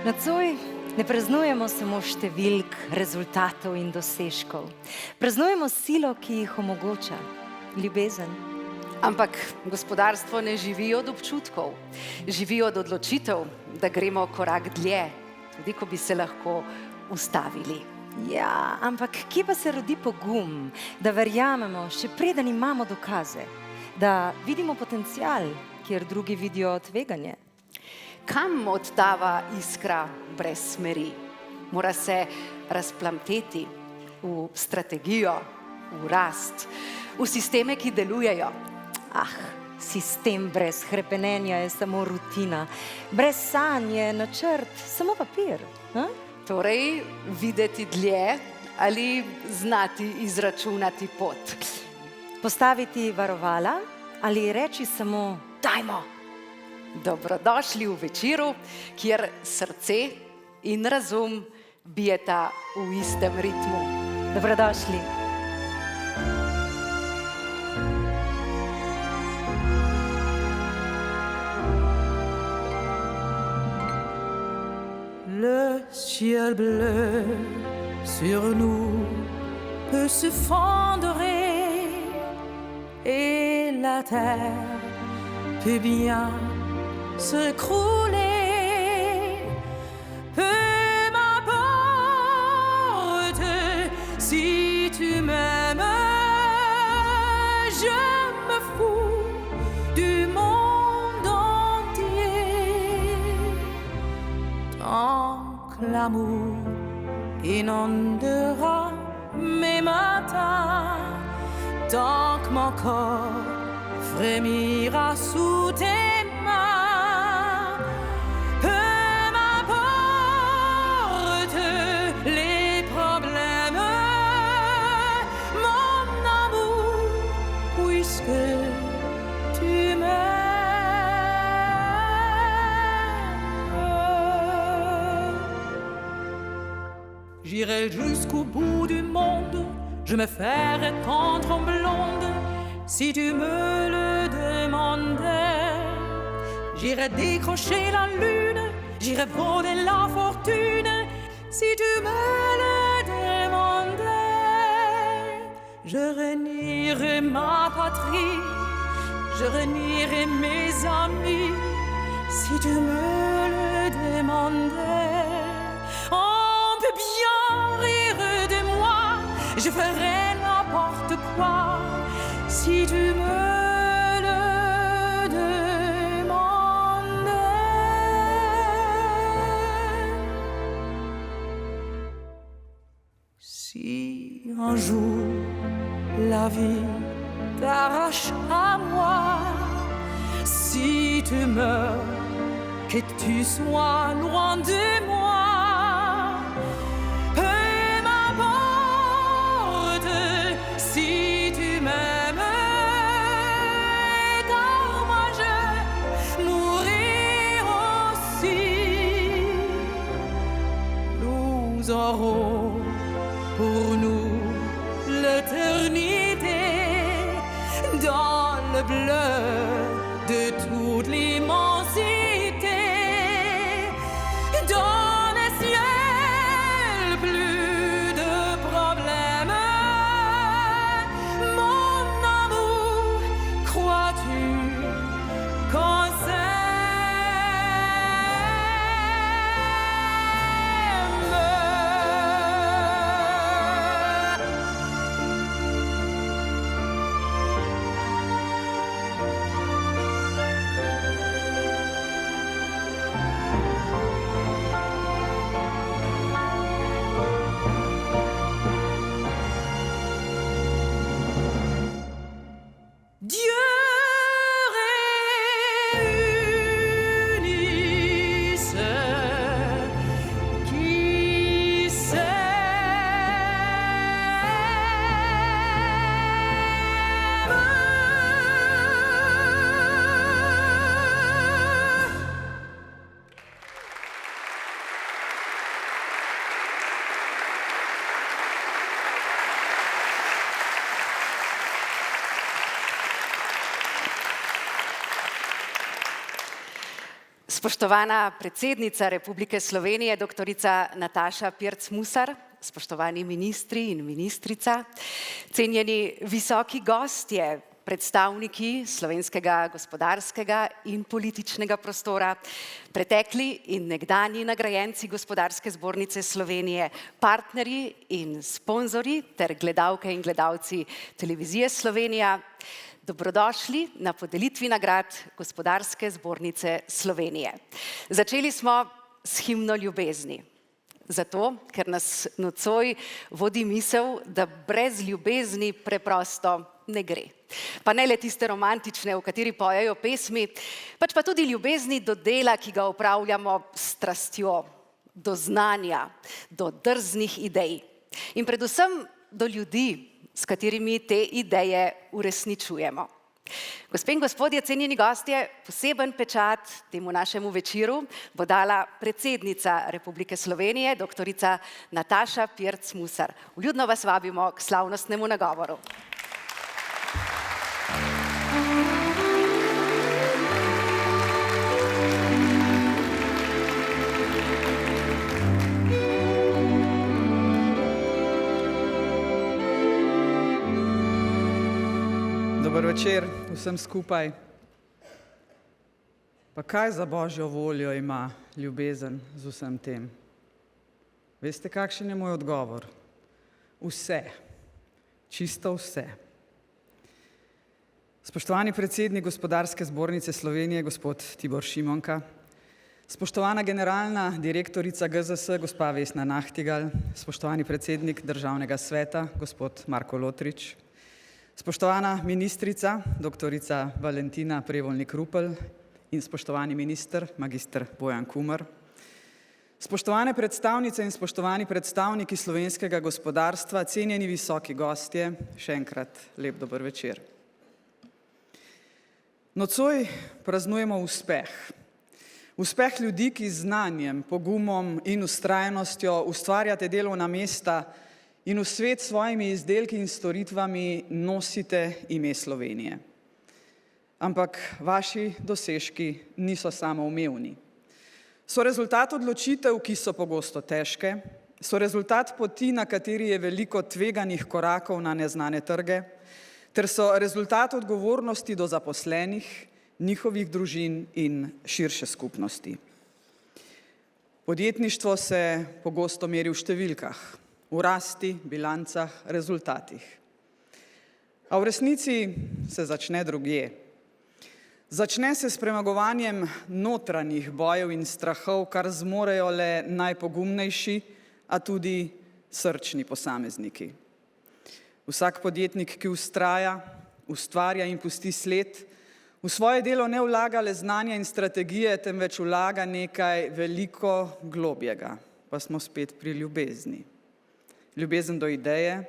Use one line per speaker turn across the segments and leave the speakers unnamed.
Nocoj ne praznujemo samo številk, rezultatov in dosežkov. Praznujemo silo, ki jih omogoča, ljubezen.
Ampak gospodarstvo ne živi od občutkov, živi od odločitev, da gremo korak dlje, tudi ko bi se lahko ustavili.
Ja, ampak kje pa se rodi pogum, da verjamemo, še preden imamo dokaze, da vidimo potencial, kjer drugi vidijo tveganje?
Kam odtava iskra brez smeri? Mora se razplamteti v strategijo, v rast, v sisteme, ki delujejo.
Sistem brez hrepenenja je samo rutina, brez sanj je načrt, samo papir.
Torej, videti dlje ali znati izračunati pot.
Postaviti varovala ali reči samo dajmo.
Dobrodošli v večeru, kjer srce in razum bijeta v istem ritmu.
Dobrodošli.
Le ciel bleu sur nous peut se fondre et la terre peut bien s'écrouler. Peu m'importe si tu m'aimes, je me fous du monde entier. Tant que l'amour inondera mes matins, tant que mon corps frémira sous tes mains, peu m'importe les problèmes, mon amour, puisque tu m'aimes. J'irai jusqu'au bout du monde, je me ferai tendre en blonde, si tu me le demandais. J'irai décrocher la lune, j'irai voler la fortune, si tu me le demandais. Je renierai ma patrie, je renierai mes amis, si tu me le demandais. On peut bien rire de moi, je ferai n'importe quoi, si tu me le demandais. Si un jour la vie t'arrache à moi, si tu meurs, que tu sois loin de moi, si tu m'aimes, car moi je mourrai aussi. Nous aurons pour nous l'éternité dans le bleu de toute l'immensité, dans le ciel plus de problèmes.
Spoštovana predsednica Republike Slovenije, doktorica Nataša Pirc Musar, spoštovani ministri in ministrica, cenjeni visoki gostje, predstavniki slovenskega gospodarskega in političnega prostora, pretekli in nekdanji nagrajenci Gospodarske zbornice Slovenije, partnerji in sponzorji ter gledalke in gledalci Televizije Slovenija, dobrodošli na podelitvi nagrad Gospodarske zbornice Slovenije. Začeli smo s himno ljubezni. Zato, ker nas nocoj vodi misel, da brez ljubezni preprosto ne gre. Pa ne le tiste romantične, v kateri pojejo pesmi, pač pa tudi ljubezni do dela, ki ga opravljamo s strastjo, do znanja, do drznih idej in predvsem do ljudi, s katerimi te ideje uresničujemo. Gospe in gospodje, cenjeni gostje, poseben pečat temu našemu večeru bo dala predsednica Republike Slovenije, doktorica Nataša Pirc Musar. Vljudno vas vabimo k slavnostnemu nagovoru.
Dober večer vsem skupaj. Pa kaj za Božjo voljo ima ljubezen z vsem tem? Veste, kakšen je moj odgovor? Vse. Čisto vse. Spoštovani predsednik Gospodarske zbornice Slovenije, gospod Tibor Šimonka, spoštovana generalna direktorica GZS, gospa Vesna Nahtigal, spoštovani predsednik Državnega sveta, gospod Marko Lotrič, spoštovana ministrica, doktorica Valentina Prevolnik-Rupel in spoštovani minister, magister Bojan Kumer, spoštovane predstavnice in spoštovani predstavniki slovenskega gospodarstva, cenjeni visoki gostje, še enkrat lep dober večer. Nocoj praznujemo uspeh. Uspeh ljudi, ki z znanjem, pogumom in vztrajnostjo ustvarjate delovna mesta in v svet s svojimi izdelki in storitvami nosite ime Slovenije. Ampak vaši dosežki niso samoumevni. So rezultat odločitev, ki so pogosto težke, so rezultat poti, na kateri je veliko tveganih korakov na neznane trge, ter so rezultat odgovornosti do zaposlenih, njihovih družin in širše skupnosti. Podjetništvo se pogosto meri v številkah, v rasti, bilancah, rezultatih. A v resnici se začne drugje. Začne se s premagovanjem notranjih bojev in strahov, kar zmorejo le najpogumnejši, a tudi srčni posamezniki. Vsak podjetnik, ki vztraja, ustvarja in pusti sled, v svoje delo ne vlaga le znanja in strategije, temveč vlaga nekaj veliko globjega, pa smo spet pri ljubezni. Ljubezen do ideje,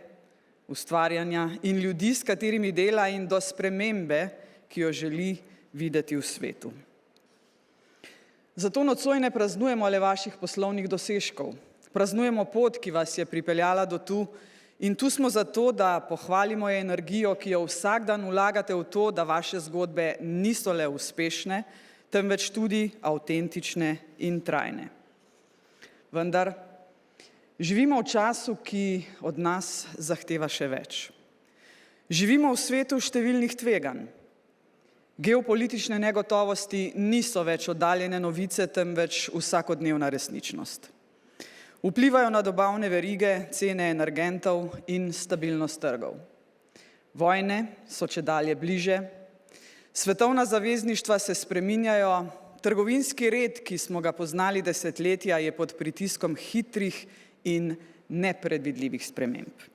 ustvarjanja in ljudi, s katerimi dela, in do spremembe, ki jo želi videti v svetu. Zato nocoj ne praznujemo le vaših poslovnih dosežkov. Praznujemo pot, ki vas je pripeljala do tu, in tu smo zato, da pohvalimo energijo, ki jo vsak dan vlagate v to, da vaše zgodbe niso le uspešne, temveč tudi avtentične in trajne. Vendar živimo v času, ki od nas zahteva še več. Živimo v svetu številnih tveganj. Geopolitične negotovosti niso več oddaljene novice, temveč vsakodnevna resničnost. Vplivajo na dobavne verige, cene energentov in stabilnost trgov. Vojne so čedalje bliže, svetovna zavezništva se spreminjajo, trgovinski red, ki smo ga poznali desetletja, je pod pritiskom hitrih in nepredvidljivih sprememb.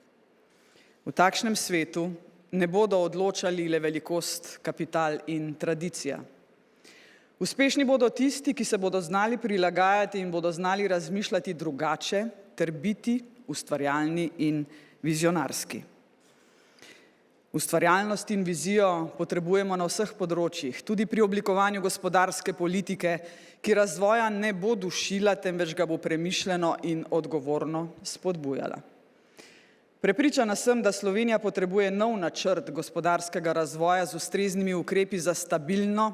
V takšnem svetu ne bodo odločali le velikost, kapital in tradicija. Uspešni bodo tisti, ki se bodo znali prilagajati in bodo znali razmišljati drugače ter biti ustvarjalni in vizionarski. Ustvarjalnost in vizijo potrebujemo na vseh področjih, tudi pri oblikovanju gospodarske politike, ki razvoja ne bo dušila, temveč ga bo premišljeno in odgovorno spodbujala. Prepričana sem, da Slovenija potrebuje nov načrt gospodarskega razvoja z ustreznimi ukrepi za stabilno,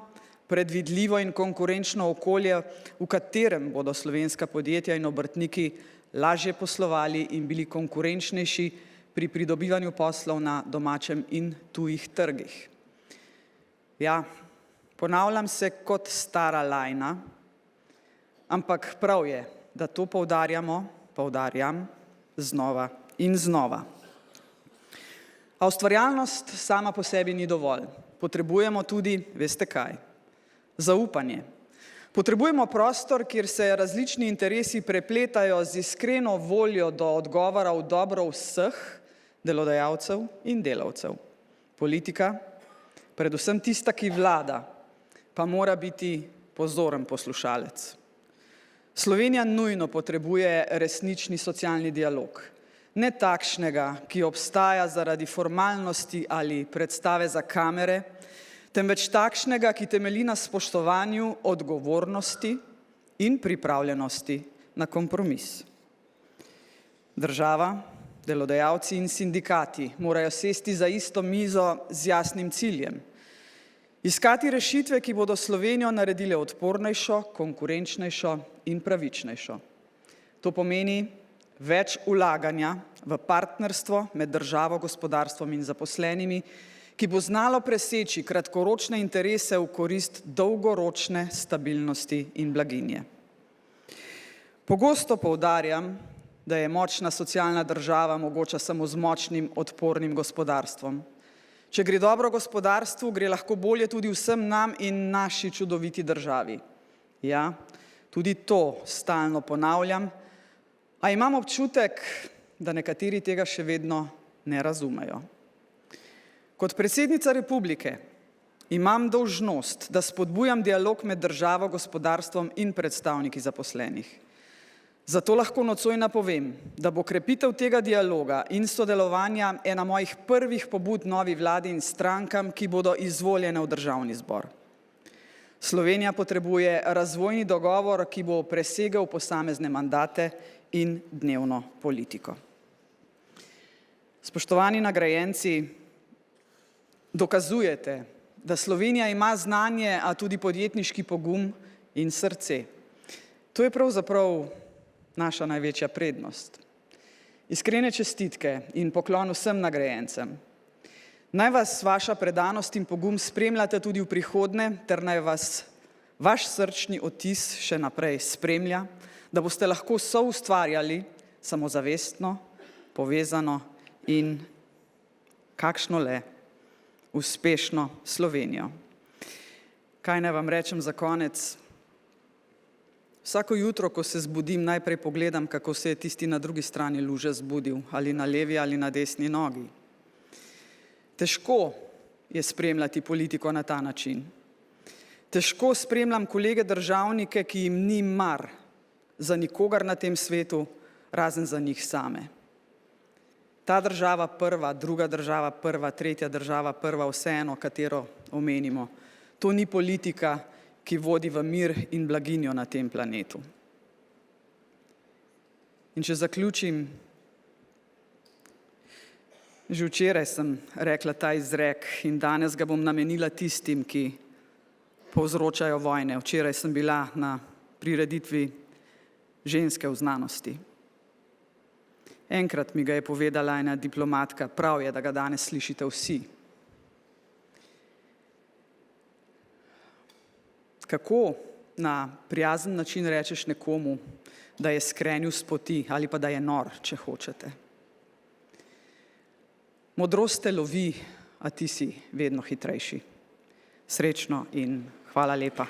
predvidljivo in konkurenčno okolje, v katerem bodo slovenska podjetja in obrtniki lažje poslovali in bili konkurenčnejši pri pridobivanju poslov na domačem in tujih trgih. Ja, ponavljam se kot stara lajna, ampak prav je, da to poudarjam znova in znova. A ustvarjalnost sama po sebi ni dovolj. Potrebujemo tudi, veste kaj, zaupanje. Potrebujemo prostor, kjer se različni interesi prepletajo z iskreno voljo do odgovora v dobro vseh delodajalcev in delavcev. Politika, predvsem tista, ki vlada, pa mora biti pozoren poslušalec. Slovenija nujno potrebuje resnični socialni dialog. Ne takšnega, ki obstaja zaradi formalnosti ali predstave za kamere, temveč takšnega, ki temelji na spoštovanju, odgovornosti in pripravljenosti na kompromis. Država, delodajalci in sindikati morajo sesti za isto mizo z jasnim ciljem. Iskati rešitve, ki bodo Slovenijo naredile odpornejšo, konkurenčnejšo in pravičnejšo. To pomeni več vlaganja v partnerstvo med državo, gospodarstvom in zaposlenimi, ki bo znalo preseči kratkoročne interese v korist dolgoročne stabilnosti in blaginje. Pogosto poudarjam, da je močna socialna država mogoča samo z močnim, odpornim gospodarstvom. Če gre dobro gospodarstvu, gre lahko bolje tudi vsem nam in naši čudoviti državi. Ja, tudi to stalno ponavljam, a imam občutek, da nekateri tega še vedno ne razumejo. Kot predsednica republike imam dolžnost, da spodbujam dialog med državo, gospodarstvom in predstavniki zaposlenih. Zato lahko nocoj napovem, da bo krepitev tega dialoga in sodelovanja ena mojih prvih pobud novi vladi in strankam, ki bodo izvoljene v državni zbor. Slovenija potrebuje razvojni dogovor, ki bo presegel posamezne mandate in dnevno politiko. Spoštovani nagrajenci, dokazujete, da Slovenija ima znanje, a tudi podjetniški pogum in srce. To je pravzaprav naša največja prednost. Iskrene čestitke in poklon vsem nagrajencem. Naj vas vaša predanost in pogum spremljate tudi v prihodnje, ter naj vas vaš srčni odtis še naprej spremlja, da boste lahko soustvarjali samozavestno, povezano in kakšno le uspešno Slovenijo. Kaj naj vam rečem za konec? Vsako jutro, ko se zbudim, najprej pogledam, kako se je tisti na drugi strani luže zbudil, ali na levi ali na desni nogi. Težko je spremljati politiko na ta način. Težko spremljam kolege državnike, ki jim ni mar za nikogar na tem svetu, razen za njih same. Ta država prva, druga država prva, tretja država prva, vseeno, katero omenimo. To ni politika, ki vodi v mir in blaginjo na tem planetu. In če zaključim, že včeraj sem rekla ta izrek in danes ga bom namenila tistim, ki povzročajo vojne. Včeraj sem bila na prireditvi Ženske v znanosti. Enkrat mi ga je povedala ena diplomatka, prav je, da ga danes slišite vsi. Kako na prijazen način rečeš nekomu, da je skrenil s poti ali pa da je nor, če hočete. Modrost te lovi, a ti si vedno hitrejši. Srečno in hvala lepa.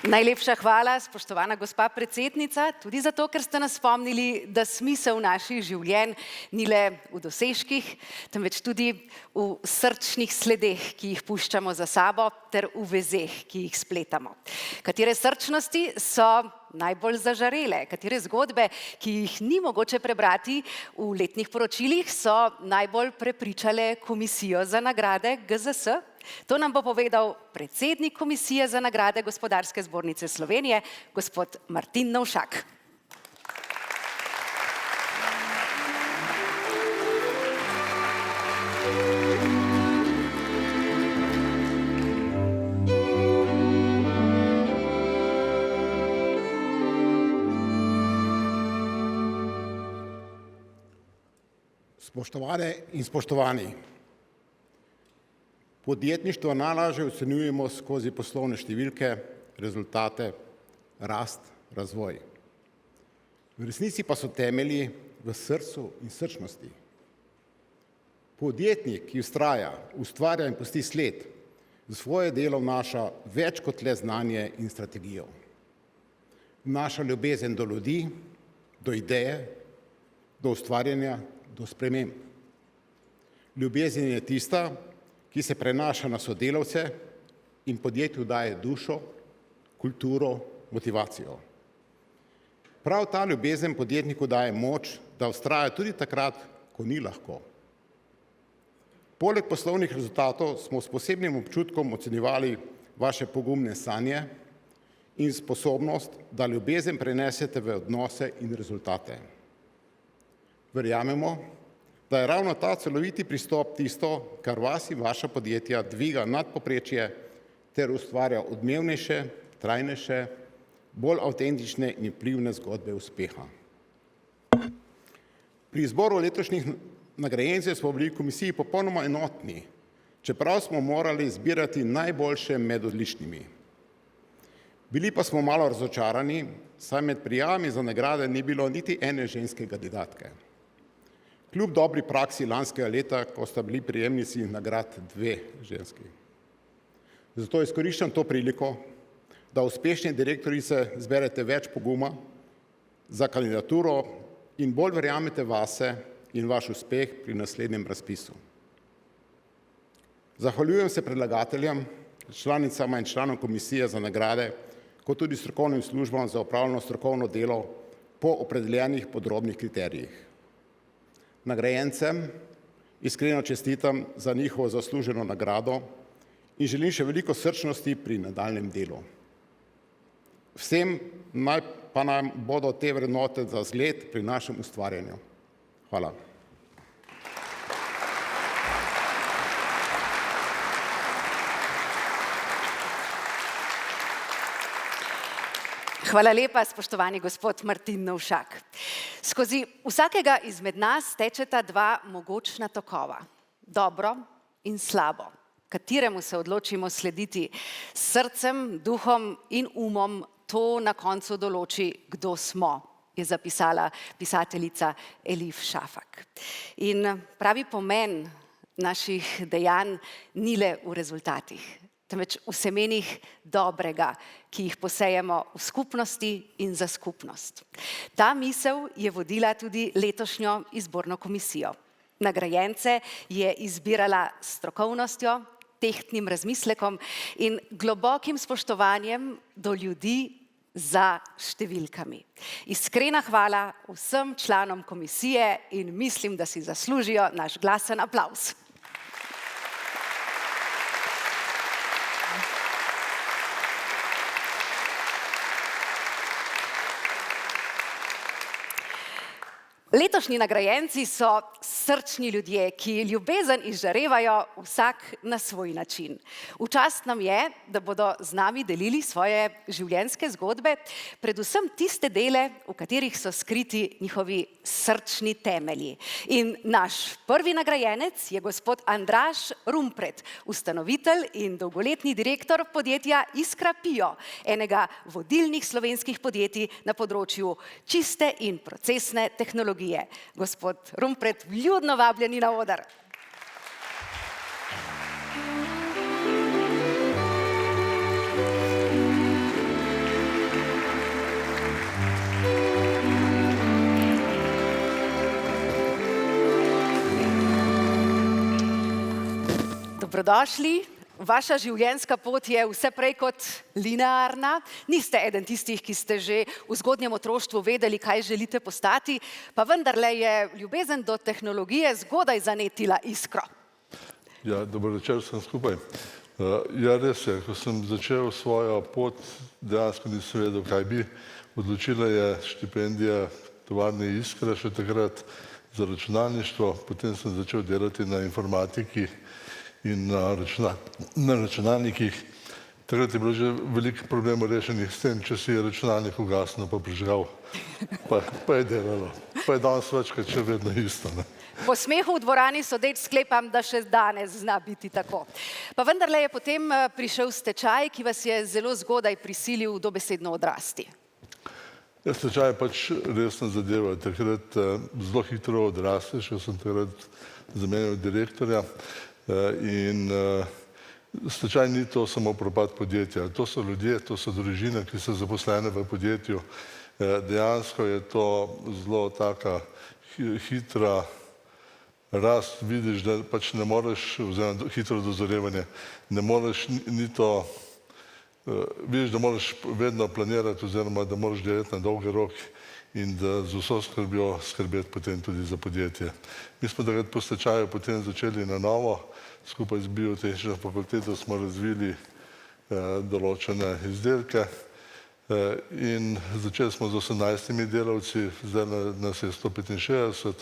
Najlepša hvala, spoštovana gospa predsednica, tudi zato, ker ste nas spomnili, da smisel naših življenj ni le v dosežkih, temveč tudi v srčnih sledeh, ki jih puščamo za sabo, ter v vezeh, ki jih spletamo. Katere srčnosti so najbolj zažarele, katere zgodbe, ki jih ni mogoče prebrati v letnih poročilih, so najbolj prepričale Komisijo za nagrade GZS? To nam bo povedal predsednik Komisije za nagrade Gospodarske zbornice Slovenije, gospod Martin Novšak.
Spoštovane in spoštovani, podjetništvo najlažje ocenjujemo skozi poslovne številke, rezultate, rast, razvoj. V resnici pa so temelji v srcu in srčnosti. Podjetnik, ki vztraja, ustvarja in pusti sled, v svoje delo vnaša več kot le znanje in strategijo. Vnaša ljubezen do ljudi, do ideje, do ustvarjanja, do sprememb. Ljubezen je tista, ki se prenaša na sodelavce in podjetju daje dušo, kulturo, motivacijo. Prav ta ljubezen podjetniku daje moč, da vztraja tudi takrat, ko ni lahko. Poleg poslovnih rezultatov smo s posebnim občutkom ocenjevali vaše pogumne sanje in sposobnost, da ljubezen prenesete v odnose in rezultate. Verjamemo, da je ravno ta celoviti pristop tisto, kar vas in vaša podjetja dviga nad povprečje ter ustvarja odmevnejše, trajnejše, bolj avtentične in vplivne zgodbe uspeha. Pri izboru letošnjih nagrajencev smo bili v komisiji popolnoma enotni, čeprav smo morali izbirati najboljše med odličnimi. Bili pa smo malo razočarani, saj med prijavami za nagrade ni bilo niti ene ženske kandidatke. Kljub dobri praksi lanskega leta, ko sta bili prejemnici nagrad 2 ženski. Zato izkoriščam to priliko, da uspešne direktorice zberete več poguma za kandidaturo in bolj verjamete vase in vaš uspeh pri naslednjem razpisu. Zahvaljujem se predlagateljem, članicama in članom komisije za nagrade, kot tudi strokovnim službam za opravljeno strokovno delo po opredeljenih podrobnih kriterijih. Nagrajencem iskreno čestitam za njihovo zasluženo nagrado in želim še veliko srčnosti pri nadaljnjem delu. Vsem pa nam bodo te vrednote za zgled pri našem ustvarjanju. Hvala.
Hvala lepa, spoštovani gospod Martin Novšak. Skozi vsakega izmed nas tečeta 2 mogočna tokova, dobro in slabo, kateremu se odločimo slediti s srcem, duhom in umom, to na koncu določi, kdo smo, je zapisala pisateljica Elif Šafak. In pravi pomen naših dejanj ni le v rezultatih, temveč v semenih dobrega, ki jih posejemo v skupnosti in za skupnost. Ta misel je vodila tudi letošnjo izborno komisijo. Nagrajence je izbirala s strokovnostjo, tehtnim razmislekom in globokim spoštovanjem do ljudi za številkami. Iskrena hvala vsem članom komisije in mislim, da si zaslužijo naš glasen aplavz. Letošnji nagrajenci so srčni ljudje, ki ljubezen izžarevajo vsak na svoj način. V čast nam je, da bodo z nami delili svoje življenjske zgodbe, predvsem tiste dele, v katerih so skriti njihovi srčni temelji. In naš prvi nagrajenec je gospod Andraž Rumpret, ustanovitelj in dolgoletni direktor podjetja Iskra Pio, enega vodilnih slovenskih podjetij na področju čiste in procesne tehnologije. Gospod Rumpret, vljudno vabljeni na oder. Dobrodošli. Vaša življenjska pot je vse prej kot linearna. Niste eden tistih, ki ste že v zgodnjem otroštvu vedeli, kaj želite postati, pa vendarle je ljubezen do tehnologije zgodaj zanetila iskro.
Ja, dober večer vsem skupaj. Ja, res je, ko sem začel svojo pot, dejansko nisem vedel, kaj bi. Odločila je štipendija tovarne Iskra še takrat za računalništvo, potem sem začel delati na informatiki in na računalnikih. Takrat je bilo že veliko problemov rešenih s tem, če si je računalnik ugasnil pa prižgal, pa je delalo. Pa je danes večkrat še vedno isto. Ne?
Po smehu v dvorani sodeč sklepam, da še danes zna biti tako. Pa vendarle je potem prišel stečaj, ki vas je zelo zgodaj prisilil dobesedno odrasti.
Ja, stečaj je pač resna zadeva. Takrat zelo hitro odrasteš, jaz sem takrat zamenjal direktorja in stečaj ni to samo propad podjetja. To so ljudje, to so družine, ki so zaposlene v podjetju. Dejansko je to zelo taka hitra rast, vidiš, da pač ne moreš, oziroma hitro dozorevanje, ne moreš ni to, vidiš, da moraš vedno planirati oziroma da moraš delati na dolgi rok in da z vso skrbjo skrbeti potem tudi za podjetje. Mi smo takrat po stečaju potem začeli na novo, skupaj z biotehnično fakulteto smo razvili določene izdelke in začeli smo z 18 delavci, zdaj nas je 165,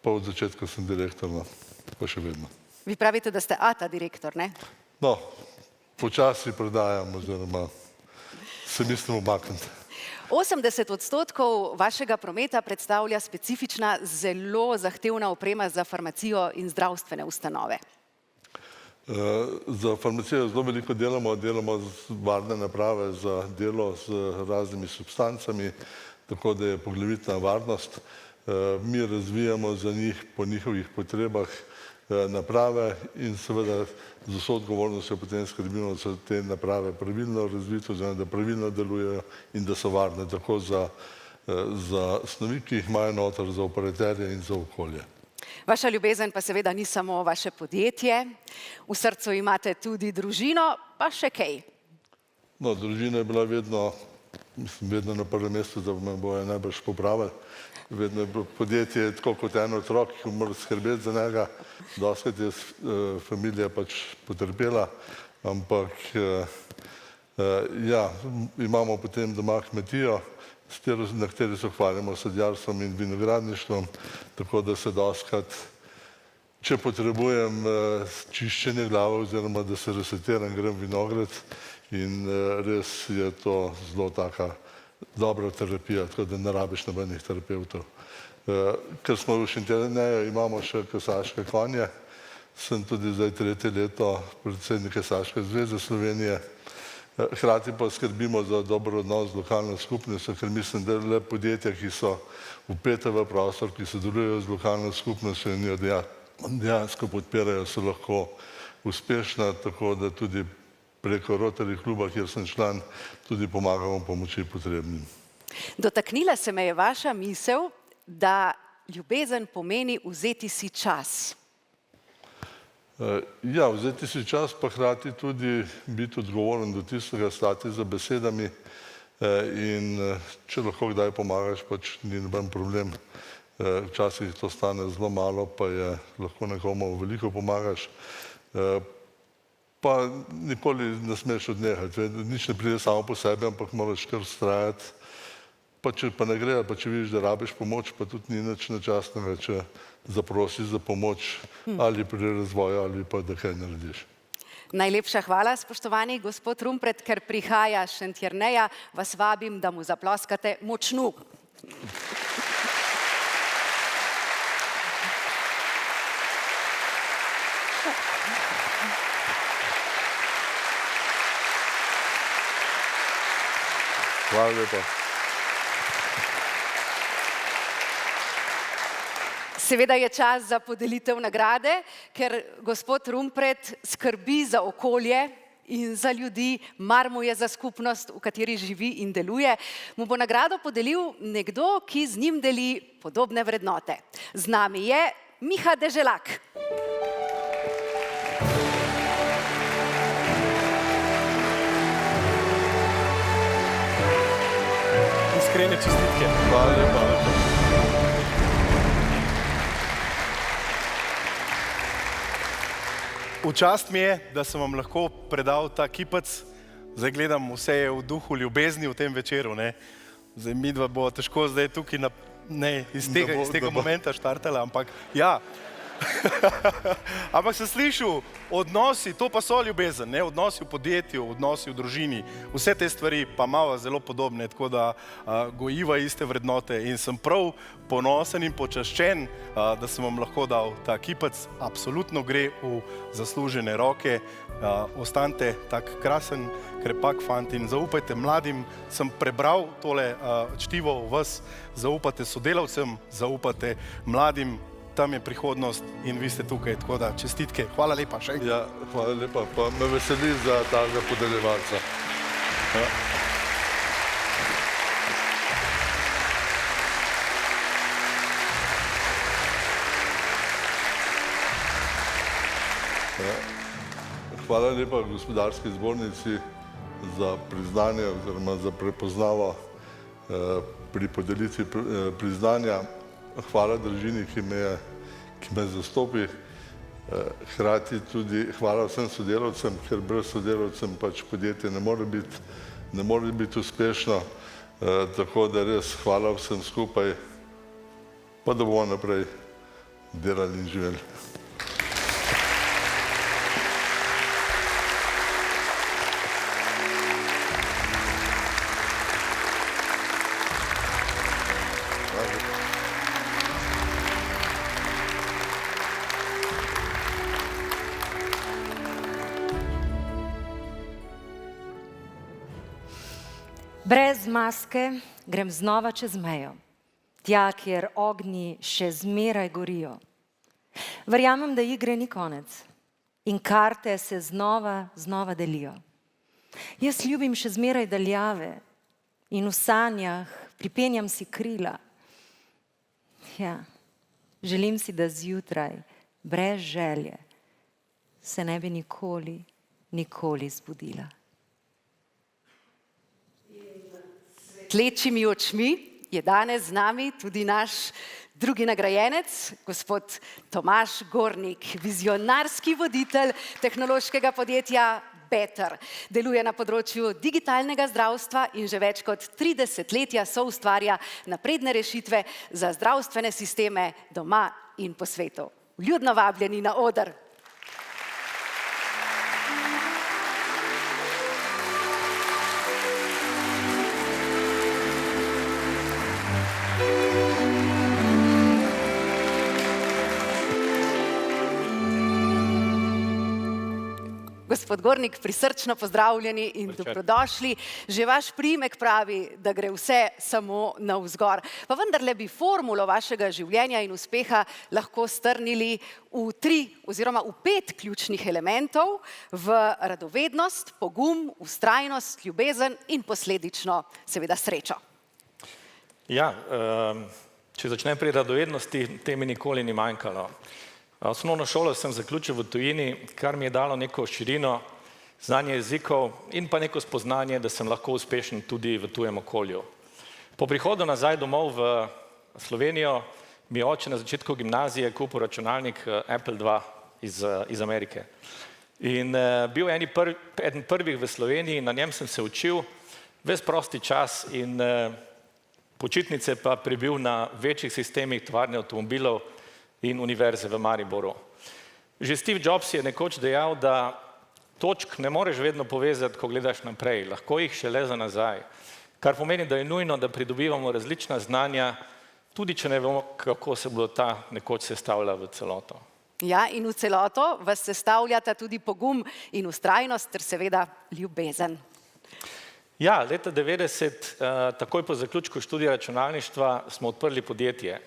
pa od začetka sem direktor, pa še vedno.
Vi pravite, da ste ata direktor, ne?
No, počasi prodajam oziroma se mislim umakniti.
80% vašega prometa predstavlja specifična, zelo zahtevna oprema za farmacijo in zdravstvene ustanove.
Za farmacijo zelo veliko delamo z varne naprave za delo z raznimi substancami, tako da je poglavitna varnost. Mi razvijamo za njih po njihovih potrebah naprave in seveda z vso odgovornostjo potem skrbimo, da so te naprave pravilno razvite, oziroma da pravilno delujejo in da so varne tako za snovi, ki jih imajo noter, za operaterje in za okolje.
Vaša ljubezen pa seveda ni samo vaše podjetje, v srcu imate tudi družino, pa še kaj.
No, družina je bila vedno na prvem mestu, da me bojo najbrž popravili. Vedno je bilo podjetje tako kot en otrok, ki mora skrbeti za njega. Dostikrat je familija pač potrpela, ampak ja, imamo potem doma kmetijo, na kateri se ukvarjamo s sadjarstvom in vinogradništvom, tako da se dostikrat, če potrebujem čiščenje glave oziroma da se resetiram, grem v vinograd in res je to zelo taka dobra terapija, tako da ne rabiš nobenih terapevtov. Ker smo v Šentjerneju, imamo še kasaške konje, sem tudi zdaj 3. leto predsednik Kasaške zveze Slovenije. Hkrati pa skrbimo za dober odnos z lokalno skupnostjo, ker mislim, da le podjetja, ki so vpeta v prostor, ki sodelujejo z lokalno skupnostjo in jo dejansko podpirajo, so lahko uspešna, tako da tudi preko Rotary kluba, kjer sem član, tudi pomagamo pomoči potrebnim.
Dotaknila se me je vaša misel, da ljubezen pomeni vzeti si čas.
Ja, vzeti si čas, pa hkrati tudi biti odgovoren do tistega, stati za besedami in če lahko kdaj pomagaš, pač ni noben problem. Včasih to stane zelo malo, pa je lahko nekomu veliko pomagaš. Pa nikoli ne smeš odnehati, nič ne pride samo po sebi, ampak moraš kar vztrajati. Pa če pa ne gre, pa če vidiš, da rabiš pomoč, pa tudi ni nič nečastnega, če zaprosiš za pomoč ali pri razvoju ali pa da kaj narediš.
Najlepša hvala, spoštovani gospod Rumpret, ker prihaja s Šentjerneja, vas vabim, da mu zaploskate močno.
Hvala lepa.
Seveda je čas za podelitev nagrade, ker gospod Rumpret skrbi za okolje in za ljudi, mar mu je za skupnost, v kateri živi in deluje. Mu bo nagrado podelil nekdo, ki z njim deli podobne vrednote. Z nami je Miha Deželak.
Iskrene čestitke.
Hvala lepa.
V čast mi je, da sem vam lahko predal ta kipec. Zdaj gledam, vse je v duhu ljubezni v tem večeru. Ne? Zdaj midva bo težko zdaj tukaj iz tega momenta štartala, ampak ja. Ampak sem slišal, odnosi, to pa so ljubezen, ne? Odnosi v podjetju, odnosi v družini, vse te stvari pa malo zelo podobne, tako da gojiva iste vrednote in sem prav ponosen in počaščen, da sem vam lahko dal ta kipec. Absolutno gre v zaslužene roke. Ostanite tak krasen, krepak fant in zaupajte mladim. Sem prebral tole čtivo v vas, zaupate sodelavcem, zaupate mladim. Tam je prihodnost in vi ste tukaj, tako da čestitke. Hvala lepa še enkrat.
Ja, hvala lepa, pa me veseli za tega podeljevalca. Hvala lepa Gospodarski zbornici za priznanje oziroma za prepoznavo pri podelitvi priznanja. Hvala družini, ki me zastopi, hkrati tudi hvala vsem sodelavcem, ker brez sodelavcem pač podjetje ne more biti uspešno, tako da res hvala vsem skupaj, pa da bomo naprej delali in živeli.
Brez maske grem znova čez mejo, tja, kjer ognji še zmeraj gorijo. Verjamem, da igre ni konec in karte se znova delijo. Jaz ljubim še zmeraj daljave in v sanjah pripenjam si krila. Ja, želim si, da zjutraj, brez želje, se ne bi nikoli zbudila.
Tlečimi očmi je danes z nami tudi naš drugi nagrajenec, gospod Tomaž Gornik, vizionarski voditelj tehnološkega podjetja Better. Deluje na področju digitalnega zdravstva in že več kot 3 desetletja soustvarja napredne rešitve za zdravstvene sisteme doma in po svetu. Vljudno vabljeni na oder. Gospod Gornik, prisrčno pozdravljeni in dobrodošli. Že vaš priimek pravi, da gre vse samo navzgor. Pa vendarle bi formulo vašega življenja in uspeha lahko strnili v 3 oziroma v 5 ključnih elementov: v radovednost, pogum, vztrajnost, ljubezen in posledično seveda srečo.
Ja, če začnem pri radovednosti, te mi nikoli ni manjkalo. Osnovno šolo sem zaključil v tujini, kar mi je dalo neko širino, znanje jezikov in pa neko spoznanje, da sem lahko uspešen tudi v tujem okolju. Po prihodu nazaj domov v Slovenijo mi je oče na začetku gimnazije kupil računalnik Apple II iz Amerike. In bil eden prvih v Sloveniji, na njem sem se učil, ves prosti čas in počitnice pa prebil na večjih sistemih tovarne avtomobilov in univerze v Mariboru. Že Steve Jobs je nekoč dejal, da točk ne moreš vedno povezati, ko gledaš naprej, lahko jih šele za nazaj. Kar pomeni, da je nujno, da pridobivamo različna znanja, tudi če ne vemo, kako se bodo ta nekoč sestavljala v celoto.
Ja, in v celoto vas sestavljata tudi pogum in vztrajnost ter seveda ljubezen.
Ja, leta 90, takoj po zaključku študija računalništva, smo odprli podjetje.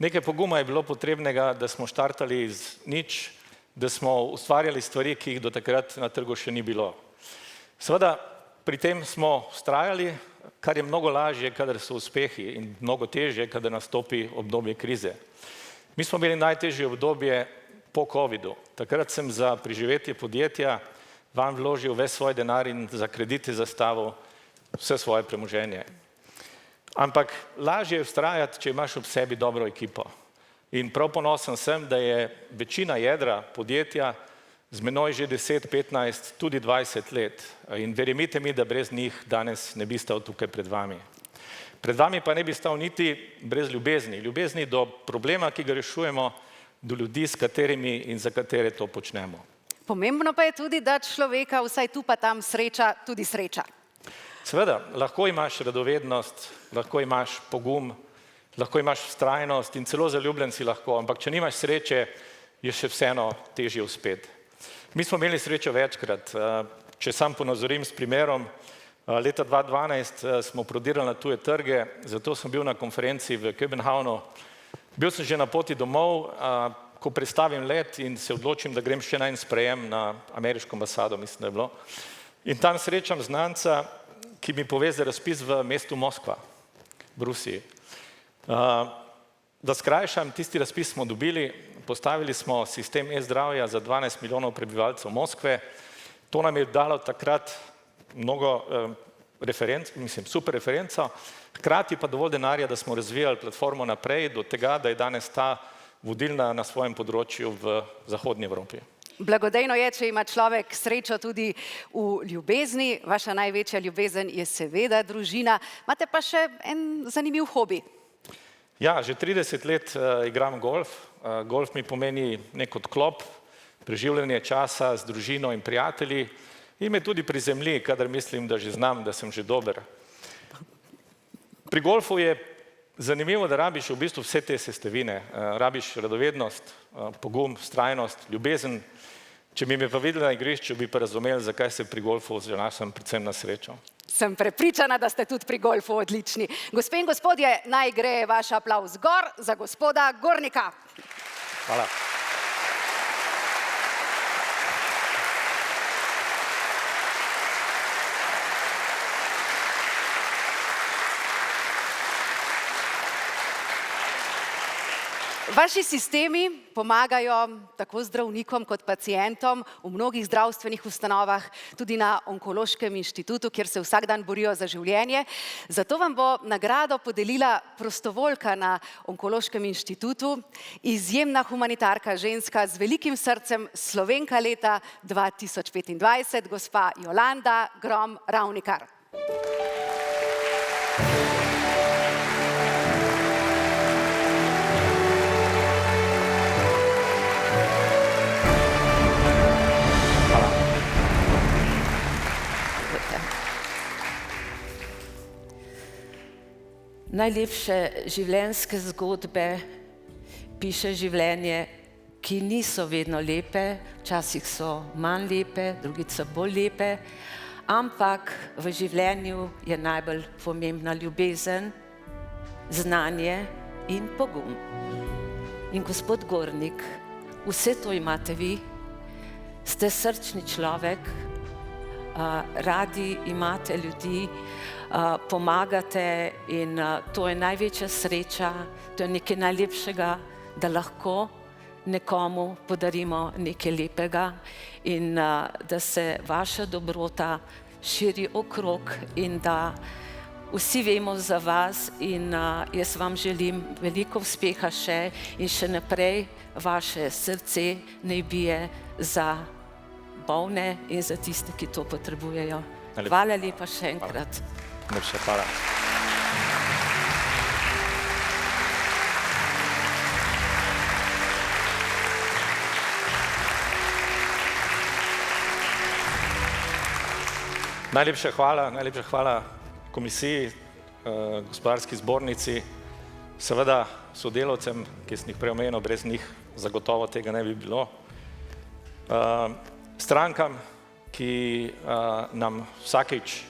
Nekaj poguma je bilo potrebnega, da smo štartali iz nič, da smo ustvarjali stvari, ki jih do takrat na trgu še ni bilo. Seveda, pri tem smo vztrajali, kar je mnogo lažje, kadar so uspehi, in mnogo težje, kadar nastopi obdobje krize. Mi smo imeli najtežje obdobje po covidu. Takrat sem za preživetje podjetja vam vložil ves svoj denar in za kredite zastavil vse svoje premoženje. Ampak lažje je vztrajati, če imaš ob sebi dobro ekipo. In prav ponosen sem, da je večina jedra podjetja z menoj že 10, 15, tudi 20 let. In verjemite mi, da brez njih danes ne bi stal tukaj pred vami. Pred vami pa ne bi stal niti brez ljubezni. Ljubezni do problema, ki ga rešujemo, do ljudi, s katerimi in za katere to počnemo.
Pomembno pa je tudi, da človeka vsaj tu pa tam sreča tudi sreča.
Seveda, lahko imaš radovednost, lahko imaš pogum, lahko imaš vztrajnost in celo zaljubljen si lahko, ampak če nimaš sreče, je še vseeno težje uspeti. Mi smo imeli srečo večkrat. Če sam ponazorim s primerom, leta 2012 smo prodirali na tuje trge, zato sem bil na konferenci v Kopenhavnu. Bil sem že na poti domov, ko prestavim let in se odločim, da grem še na en sprejem na ameriško ambasado, mislim, da je bilo. In tam srečam znanca, ki mi pove za razpis v mestu Moskva, v Rusiji. Da skrajšam, tisti razpis smo dobili, postavili smo sistem e-zdravja za 12 milijonov prebivalcev Moskve. To nam je dalo takrat mnogo referenc, mislim, super referenco, hkrati pa dovolj denarja, da smo razvijali platformo naprej do tega, da je danes ta vodilna na svojem področju v Zahodnji Evropi.
Blagodejno je, če ima človek srečo tudi v ljubezni. Vaša največja ljubezen je seveda družina. Imate pa še en zanimiv hobi.
Ja, že 30 let igram golf. Golf mi pomeni nek odklop, preživljanje časa z družino in prijatelji in me tudi prizemlji, kadar mislim, da že znam, da sem že dober. Pri golfu je zanimivo, da rabiš v bistvu vse te sestavine. Rabiš radovednost, pogum, vztrajnost, ljubezen. Če bi me pa videli na igrišču, bi pa razumeli, zakaj se pri golfu zanašam predvsem na srečo.
Sem prepričana, da ste tudi pri golfu odlični. Gospe in gospodje, naj gre vaš aplavz gor za gospoda Gornika.
Hvala.
Vaši sistemi pomagajo tako zdravnikom kot pacientom v mnogih zdravstvenih ustanovah, tudi na Onkološkem inštitutu, kjer se vsak dan borijo za življenje. Zato vam bo nagrado podelila prostovoljka na Onkološkem inštitutu, izjemna humanitarka, ženska z velikim srcem, Slovenka leta 2025, gospa Jolanda Grom Ravnikar.
Najlepše življenjske zgodbe piše življenje, ki niso vedno lepe, včasih so manj lepe, drugič so bolj lepe, ampak v življenju je najbolj pomembna ljubezen, znanje in pogum. In gospod Gornik, vse to imate vi, ste srčni človek, radi imate ljudi, pomagate in to je največja sreča, to je nekaj najlepšega, da lahko nekomu podarimo nekaj lepega in da se vaša dobrota širi okrog in da vsi vemo za vas in jaz vam želim veliko uspeha še in še naprej vaše srce naj bije za bolne in za tiste, ki to potrebujejo. Hvala lepa še enkrat.
Najlepša hvala. Najlepša hvala komisiji, gospodarski zbornici, seveda sodelavcem, ki sem jih prej omenil, brez njih zagotovo tega ne bi bilo. Strankam, ki nam vsakič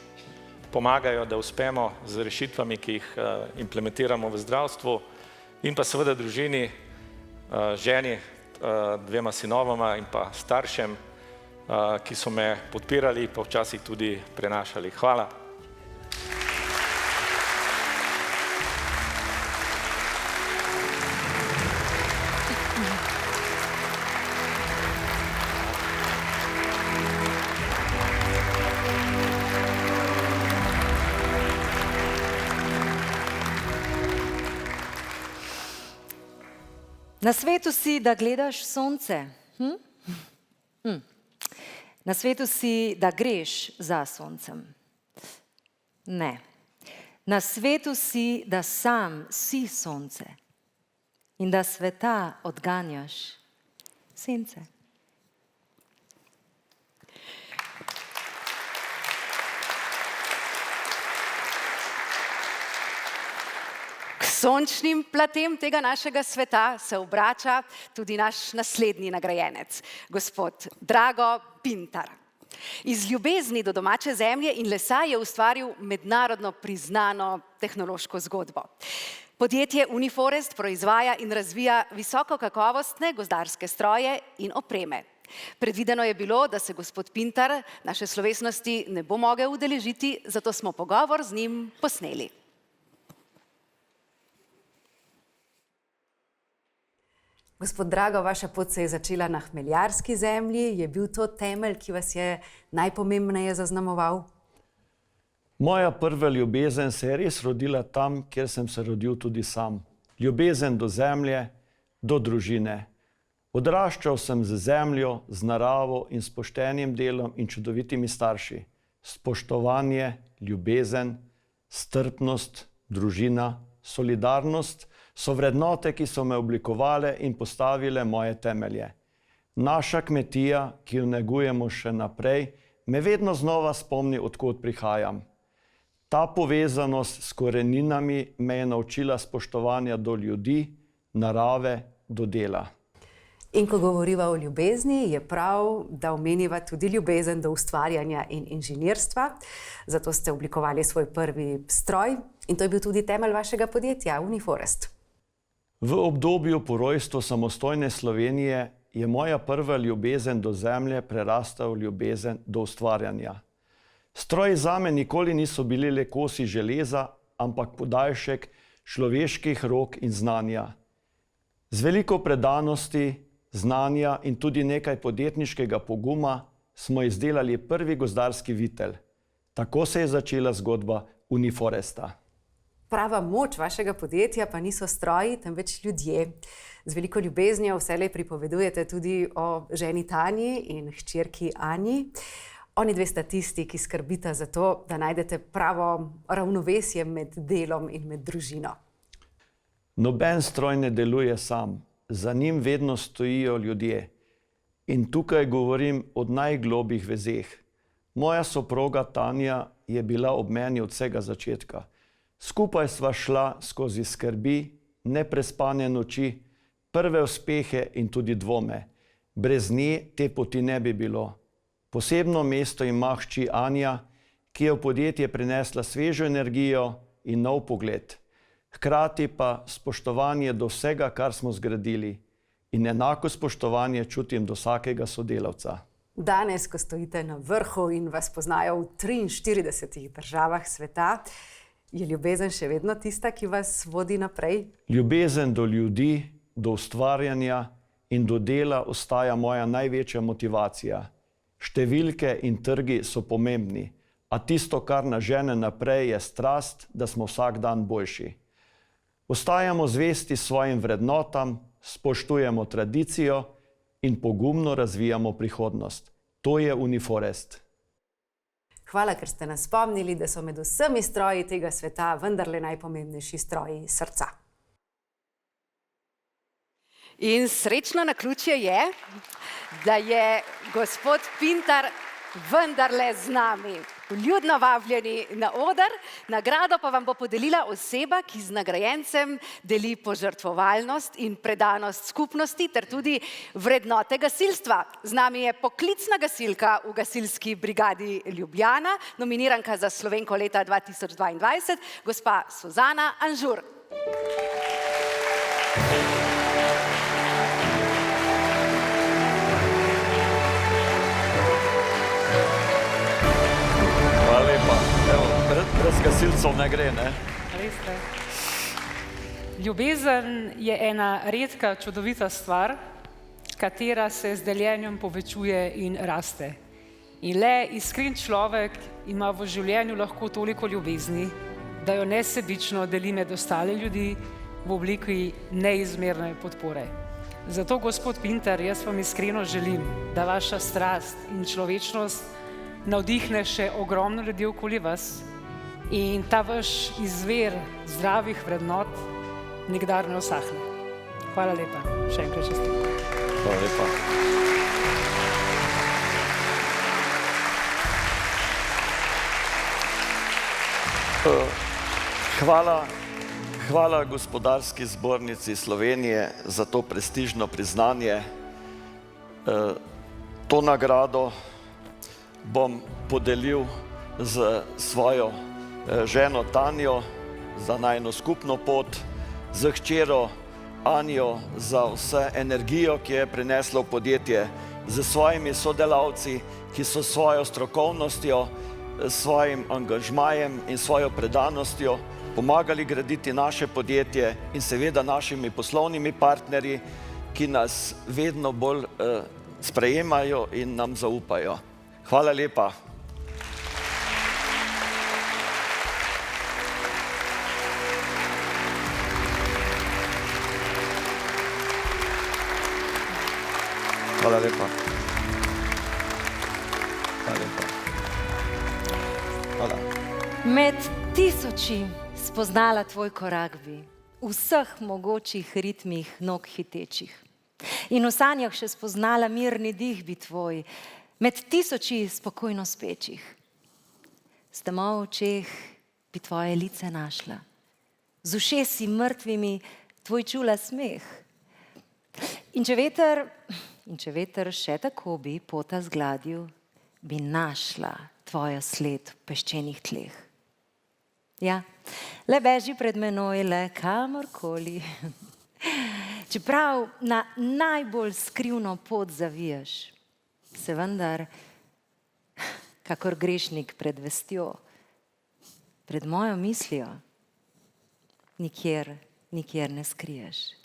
pomagajo, da uspemo z rešitvami, ki jih implementiramo v zdravstvu, in pa seveda družini, ženi, dvema sinovoma in pa staršem, ki so me podpirali, pa včasih tudi prenašali. Hvala.
Na svetu si, da gledaš sonce. Na svetu si, da greš za soncem. Ne. Na svetu si, da sam si sonce in da sveta odganjaš sence.
K sončnim platem tega našega sveta se obrača tudi naš naslednji nagrajenec, gospod Drago Pintar. Iz ljubezni do domače zemlje in lesa je ustvaril mednarodno priznano tehnološko zgodbo. Podjetje Uniforest proizvaja in razvija visokokakovostne gozdarske stroje in opreme. Predvideno je bilo, da se gospod Pintar naše slovesnosti ne bo mogel udeležiti, zato smo pogovor z njim posneli. Gospod Drago, vaša pot se je začela na hmeljarski zemlji. Je bil to temelj, ki vas je najpomembneje zaznamoval?
Moja prva ljubezen se je res rodila tam, kjer sem se rodil tudi sam. Ljubezen do zemlje, do družine. Odraščal sem z zemljo, z naravo in s poštenim delom in čudovitimi starši. Spoštovanje, ljubezen, strpnost, družina, solidarnost so vrednote, ki so me oblikovale in postavile moje temelje. Naša kmetija, ki jo negujemo še naprej, me vedno znova spomni, odkot prihajam. Ta povezanost s koreninami me je naučila spoštovanja do ljudi, narave, do dela.
In ko govoriva o ljubezni, je prav, da omeniva tudi ljubezen do ustvarjanja in inženirstva. Zato ste oblikovali svoj prvi stroj in to je bil tudi temelj vašega podjetja Uniforest.
V obdobju po rojstvu samostojne Slovenije je moja prva ljubezen do zemlje prerasla v ljubezen do ustvarjanja. Stroji zame nikoli niso bili le kosi železa, ampak podaljšek človeških rok in znanja. Z veliko predanosti, znanja in tudi nekaj podjetniškega poguma smo izdelali prvi gozdarski vitel. Tako se je začela zgodba Uniforesta.
Prava moč vašega podjetja pa niso stroji, temveč ljudje. Z veliko ljubeznijo vselej pripovedujete tudi o ženi Tanji in hčerki Anji. Oni dve sta tisti, ki skrbita za to, da najdete pravo ravnovesje med delom in med družino.
Noben stroj ne deluje sam, za njim vedno stojijo ljudje. In tukaj govorim o najglobjih vezeh. Moja soproga Tanja je bila ob meni od vsega začetka. Skupaj sva šla skozi skrbi, neprespane noči, prve uspehe in tudi dvome. Brez nje te poti ne bi bilo. Posebno mesto ima hči Anja, ki je v podjetje prinesla svežo energijo in nov pogled. Hkrati pa spoštovanje do vsega, kar smo zgradili. In enako spoštovanje čutim do vsakega sodelavca.
Danes, ko stojite na vrhu in vas poznajo v 43 državah sveta, je ljubezen še vedno tista, ki vas vodi naprej?
Ljubezen do ljudi, do ustvarjanja in do dela ostaja moja največja motivacija. Številke in trgi so pomembni, a tisto, kar nas žene naprej, je strast, da smo vsak dan boljši. Ostajamo zvesti svojim vrednotam, spoštujemo tradicijo in pogumno razvijamo prihodnost. To je Uniforest.
Hvala, ker ste nas spomnili, da so med vsemi stroji tega sveta vendarle najpomembnejši stroji srca. In srečno naključje je, da je gospod Pintar vendarle z nami. Vljudno vabljeni na oder, nagrado pa vam bo podelila oseba, ki z nagrajencem deli požrtvovalnost in predanost skupnosti ter tudi vrednote gasilstva. Z nami je poklicna gasilka v gasilski brigadi Ljubljana, nominiranka za Slovenko leta 2022, gospa Suzana Anžur.
Brez gasilcev ne gre, ne?
Veste, ljubezen je ena redka, čudovita stvar, katera se z deljenjem povečuje in raste. In le iskren človek ima v življenju lahko toliko ljubezni, da jo nesebično deli med ostale ljudi v obliki neizmerne podpore. Zato, gospod Pintar, jaz vam iskreno želim, da vaša strast in človečnost navdihne še ogromno ljudi okoli vas in ta vaš izvir zdravih vrednot nikdar ne usahne. Hvala lepa. Še enkrat čestitam.
Hvala lepa. Hvala Gospodarski zbornici Slovenije za to prestižno priznanje. To nagrado bom podelil z svojo ženo Tanjo za najino skupno pot, z hčero Anjo za vse energijo, ki je prinesla v podjetje, z svojimi sodelavci, ki so svojo strokovnostjo, svojim angažmajem in svojo predanostjo pomagali graditi naše podjetje in seveda našimi poslovnimi partnerji, ki nas vedno bolj sprejemajo in nam zaupajo. Hvala lepa. Hvala lepa. Hvala lepa. Hvala.
Med tisoči spoznala tvoj korak bi, v vseh mogočih ritmih nog hitečih. In v sanjah še spoznala mirni dih bi tvoj, med tisoči spokojno spečih. S temo v očeh bi tvoje lice našla, z ušesi mrtvimi tvoj čula smeh. In če veter še tako bi pota zgladil, bi našla tvojo sled v peščenih tleh. Ja, le beži pred menoj, le kamorkoli. Čeprav na najbolj skrivno pot zaviješ, se vendar, kakor grešnik pred vestjo, pred mojo mislijo, nikjer ne skriješ.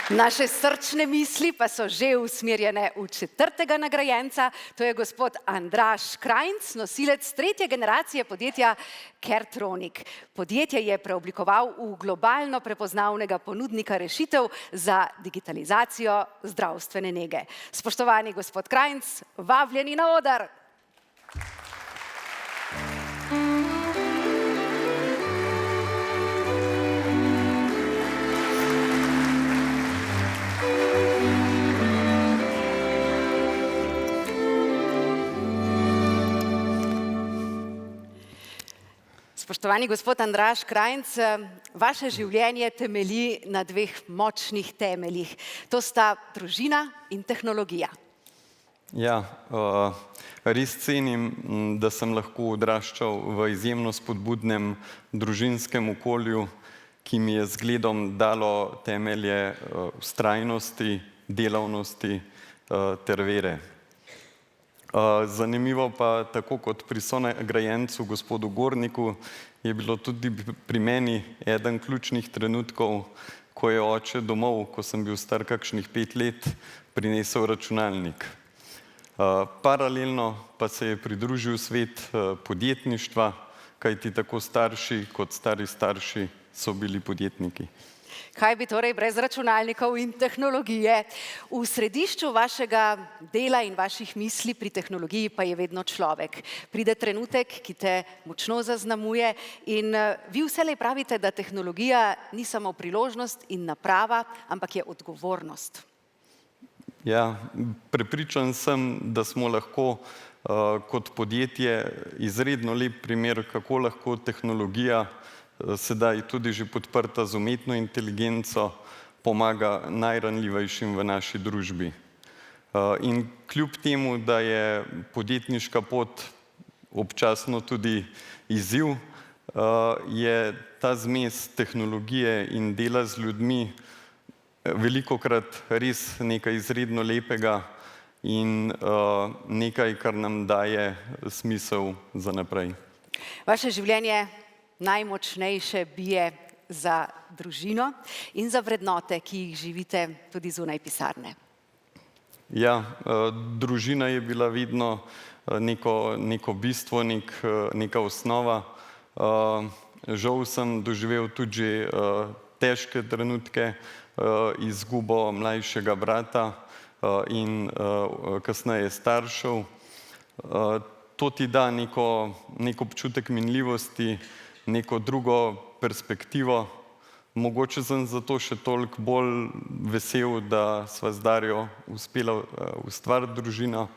Naše srčne misli pa so že usmerjene v četrtega nagrajenca, to je gospod Andraž Krajnc, nosilec 3. generacije podjetja Kertronic. Podjetje je preoblikoval v globalno prepoznavnega ponudnika rešitev za digitalizacijo zdravstvene nege. Spoštovani gospod Krajnc, vabljeni na oder. Spoštovani gospod Andraž Krajnc, vaše življenje temelji na dveh močnih temeljih. To sta družina in tehnologija.
Ja, res cenim, da sem lahko odraščal v izjemno spodbudnem družinskem okolju, ki mi je zgledom dalo temelje vztrajnosti, delavnosti ter vere. Zanimivo pa, tako kot pri sonagrajencu gospodu Gorniku, je bilo tudi pri meni eden ključnih trenutkov, ko je oče domov, ko sem bil star kakšnih 5 let, prinesel računalnik. Paralelno pa se je pridružil svet podjetništva, kajti tako starši kot stari starši so bili podjetniki.
Kaj bi torej brez računalnikov in tehnologije? V središču vašega dela in vaših misli pri tehnologiji pa je vedno človek. Pride trenutek, ki te močno zaznamuje in vi vselej pravite, da tehnologija ni samo priložnost in naprava, ampak je odgovornost.
Ja, prepričan sem, da smo lahko kot podjetje izredno lep primer, kako lahko tehnologija sedaj tudi že podprta z umetno inteligenco, pomaga najranljivejšim v naši družbi. In kljub temu, da je podjetniška pot občasno tudi izziv, je ta zmes tehnologije in dela z ljudmi velikokrat res nekaj izredno lepega in nekaj, kar nam daje smisel za naprej.
Vaše življenje najmočnejše bije za družino in za vrednote, ki jih živite tudi zunaj pisarne.
Ja, družina je bila vedno neko bistvo, neka osnova. Žal sem doživel tudi že težke trenutke, izgubo mlajšega brata in kasneje staršev. To ti da nek občutek minljivosti, neko drugo perspektivo. Mogoče sem zato še toliko bolj vesel, da sva z Darjo uspela ustvariti družino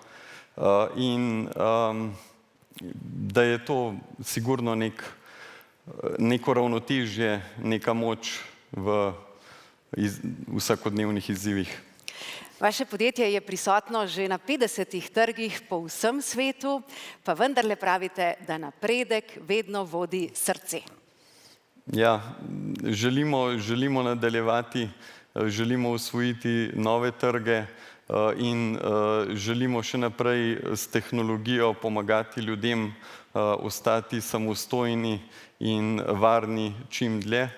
in da je to sigurno neko ravnotežje, neka moč v vsakodnevnih izzivih.
Vaše podjetje je prisotno že na 50 trgih po vsem svetu, pa vendarle pravite, da napredek vedno vodi srce.
Ja, želimo nadaljevati, želimo osvojiti nove trge in želimo še naprej s tehnologijo pomagati ljudem ostati samostojni in varni čim dlje.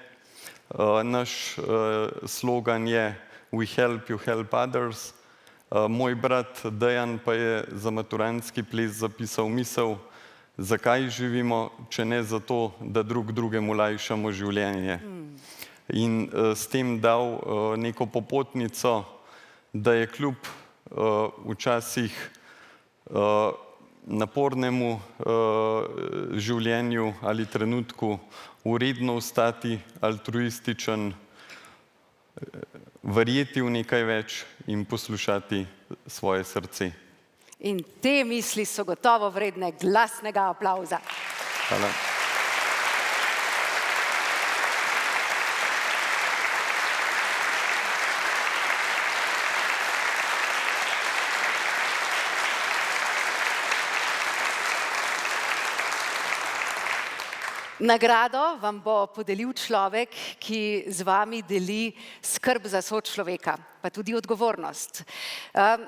Naš slogan je We help you help others. Moj brat Dejan pa je za maturantski ples zapisal misel, zakaj živimo, če ne zato, da drug drugemu lajšamo življenje. In s tem dal neko popotnico, da je kljub včasih napornemu življenju ali trenutku vredno ostati altruističen, verjeti v nekaj več in poslušati svoje srce.
In te misli so gotovo vredne glasnega aplavza.
Hvala.
Nagrado vam bo podelil človek, ki z vami deli skrb za sočloveka, pa tudi odgovornost.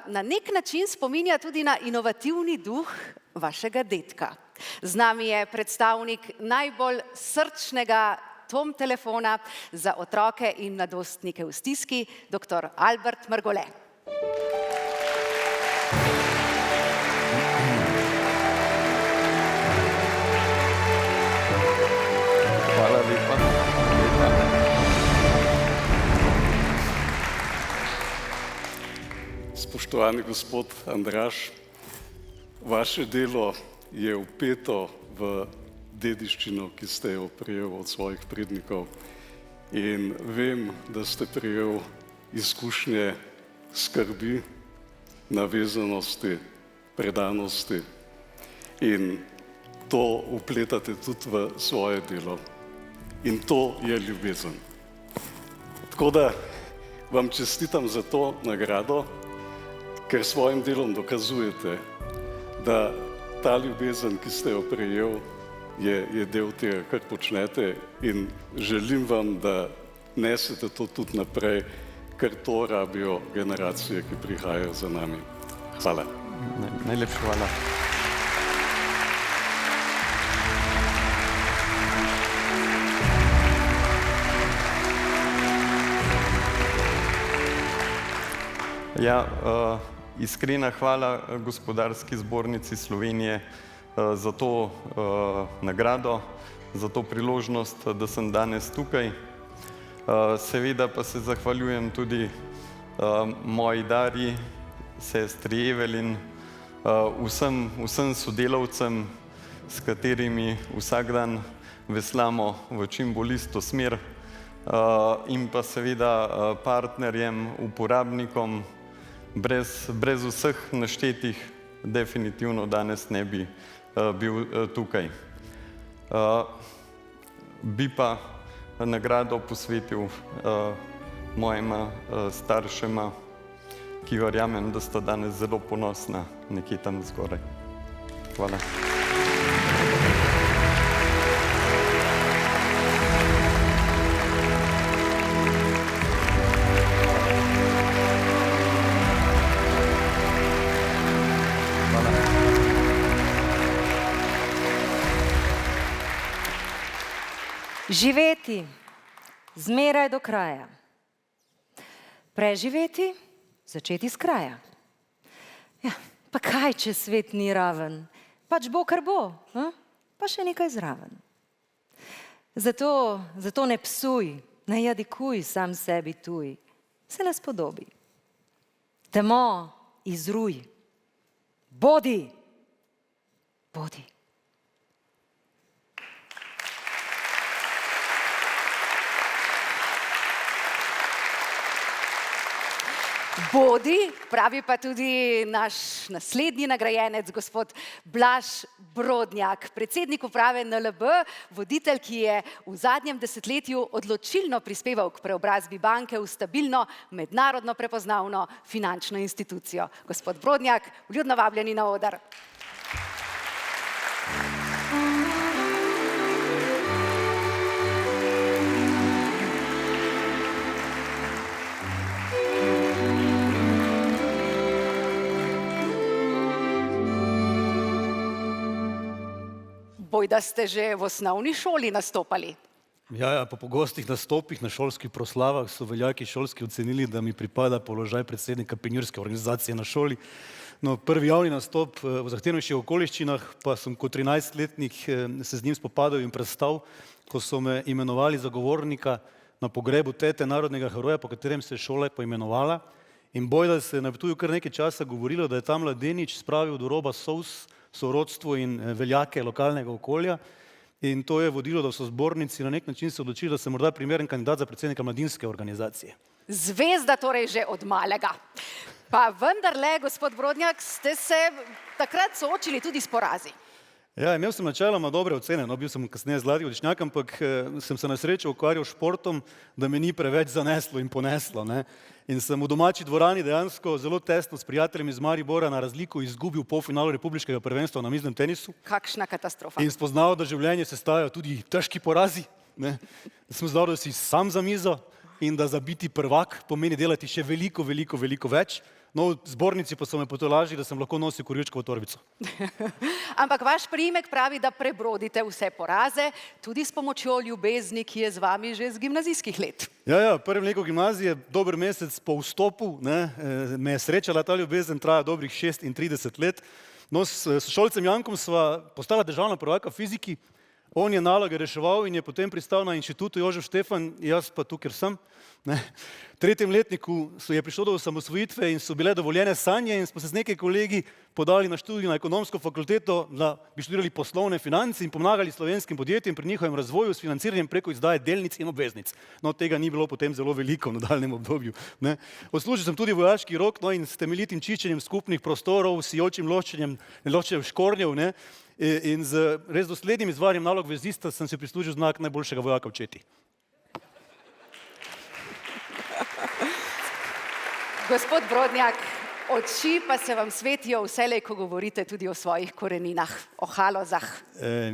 Na nek način spominja tudi na inovativni duh vašega dedka. Z nami je predstavnik najbolj srčnega Tom telefona za otroke in mladostnike v stiski, dr. Albert Mrgole.
Hvala lepa.
Spoštovani gospod Andraž, vaše delo je vpeto v dediščino, ki ste jo prejel od svojih prednikov. In vem, da ste prejel izkušnje skrbi, navezanosti, predanosti in to vpletate tudi v svoje delo. In to je ljubezen. Tako da vam čestitam za to nagrado, ker svojim delom dokazujete, da ta ljubezen, ki ste jo prejel, je del tega, kar počnete in želim vam, da nesete to tudi naprej, ker to rabijo generacije, ki prihajajo za nami. Hvala.
Najlepša hvala. Ja, iskrena hvala Gospodarski zbornici Slovenije za to nagrado, za to priložnost, da sem danes tukaj. Seveda pa se zahvaljujem tudi moji Darji, sestri Evelin, vsem sodelavcem, s katerimi vsak dan veslamo v čim bolj isto smer, in pa seveda partnerjem, uporabnikom. Brez vseh naštetih definitivno danes ne bi bil tukaj. Bi pa nagrado posvetil mojima staršema, ki verjamem, da sta danes zelo ponosna nekje tam zgoraj. Hvala.
Živeti zmeraj do kraja. Preživeti, začeti s kraja. Ja, pa kaj, če svet ni raven? Pač bo, kar bo, pa še nekaj zraven. Zato ne psuj, ne jadikuj sam sebi tuj, se ne spodobi. Temo izruj, bodi.
Bodi, pravi pa tudi naš naslednji nagrajenec, gospod Blaž Brodnjak, predsednik uprave NLB, voditelj, ki je v zadnjem desetletju odločilno prispeval k preobrazbi banke v stabilno, mednarodno prepoznavno finančno institucijo. Gospod Brodnjak, vljudno vabljeni na oder. Bojda ste že v osnovni šoli nastopali.
Ja, po pogostih nastopih na šolskih proslavah so veljaki šolski ocenili, da mi pripada položaj predsednika pionirske organizacije na šoli. No, prvi javni nastop v zahtevnejših okoliščinah pa sem kot 13-letnik se z njim spopadal in prestal, ko so me imenovali za govornika na pogrebu tete narodnega heroja, po katerem se je šola poimenovala. In bojda se je na Ptuju kar nekaj časa govorilo, da je ta mladenič spravil do roba solz sorodstvo in veljake lokalnega okolja. In to je vodilo, da so zbornici na nek način se odločili, da sem morda primeren kandidat za predsednika mladinske organizacije.
Zvezda torej že od malega. Pa vendarle, gospod Brodnjak, ste se takrat soočili tudi s porazi.
Ja, imel sem načeloma dobre ocene, bil sem kasneje zlati odličnjak, ampak sem se na srečo ukvarjal s športom, da me ni preveč zaneslo in poneslo. In sem v domači dvorani dejansko zelo tesno s prijateljem iz Maribora na razliko izgubil polfinalu republiškega prvenstva na miznem tenisu.
Kakšna katastrofa.
In spoznal, da življenje sestajajo tudi težki porazi. Sem znal, da si sam za mizo in da za biti prvak pomeni delati še veliko več. No, v zbornici pa so me potolažili, da sem lahko nosil kurjučkovo torbico.
Ampak vaš priimek pravi, da prebrodite vse poraze, tudi s pomočjo ljubezni, ki je z vami že z gimnazijskih let.
Ja, v prvem letu gimnazije, dober mesec po vstopu, me je srečala ta ljubezen, traja dobrih 36 let. No, s šolcem Jankom sva postala državna prvaka v fiziki, on je naloge reševal in je potem pristal na inštitutu Jožef Štefan, jaz pa tu, ker sem. V tretjem letniku je prišlo do osamosvojitve in so bile dovoljene sanje in smo se z nekaj kolegi podali na študij na ekonomsko fakulteto, da bi študirali poslovne finance in pomagali slovenskim podjetjem pri njihovem razvoju s financiranjem preko izdaje delnic in obveznic. No, tega ni bilo potem zelo veliko v nadaljnjem obdobju. Odslužil sem tudi vojaški rok in s temeljitim čiščenjem skupnih prostorov, sijočim loščenjem škornjev in z res doslednim izvajanjem nalog vezista sem si prislužil znak najboljšega vojaka v četi.
Gospod Brodnjak, oči pa se vam svetijo vselej, ko govorite tudi o svojih koreninah, o Halozah.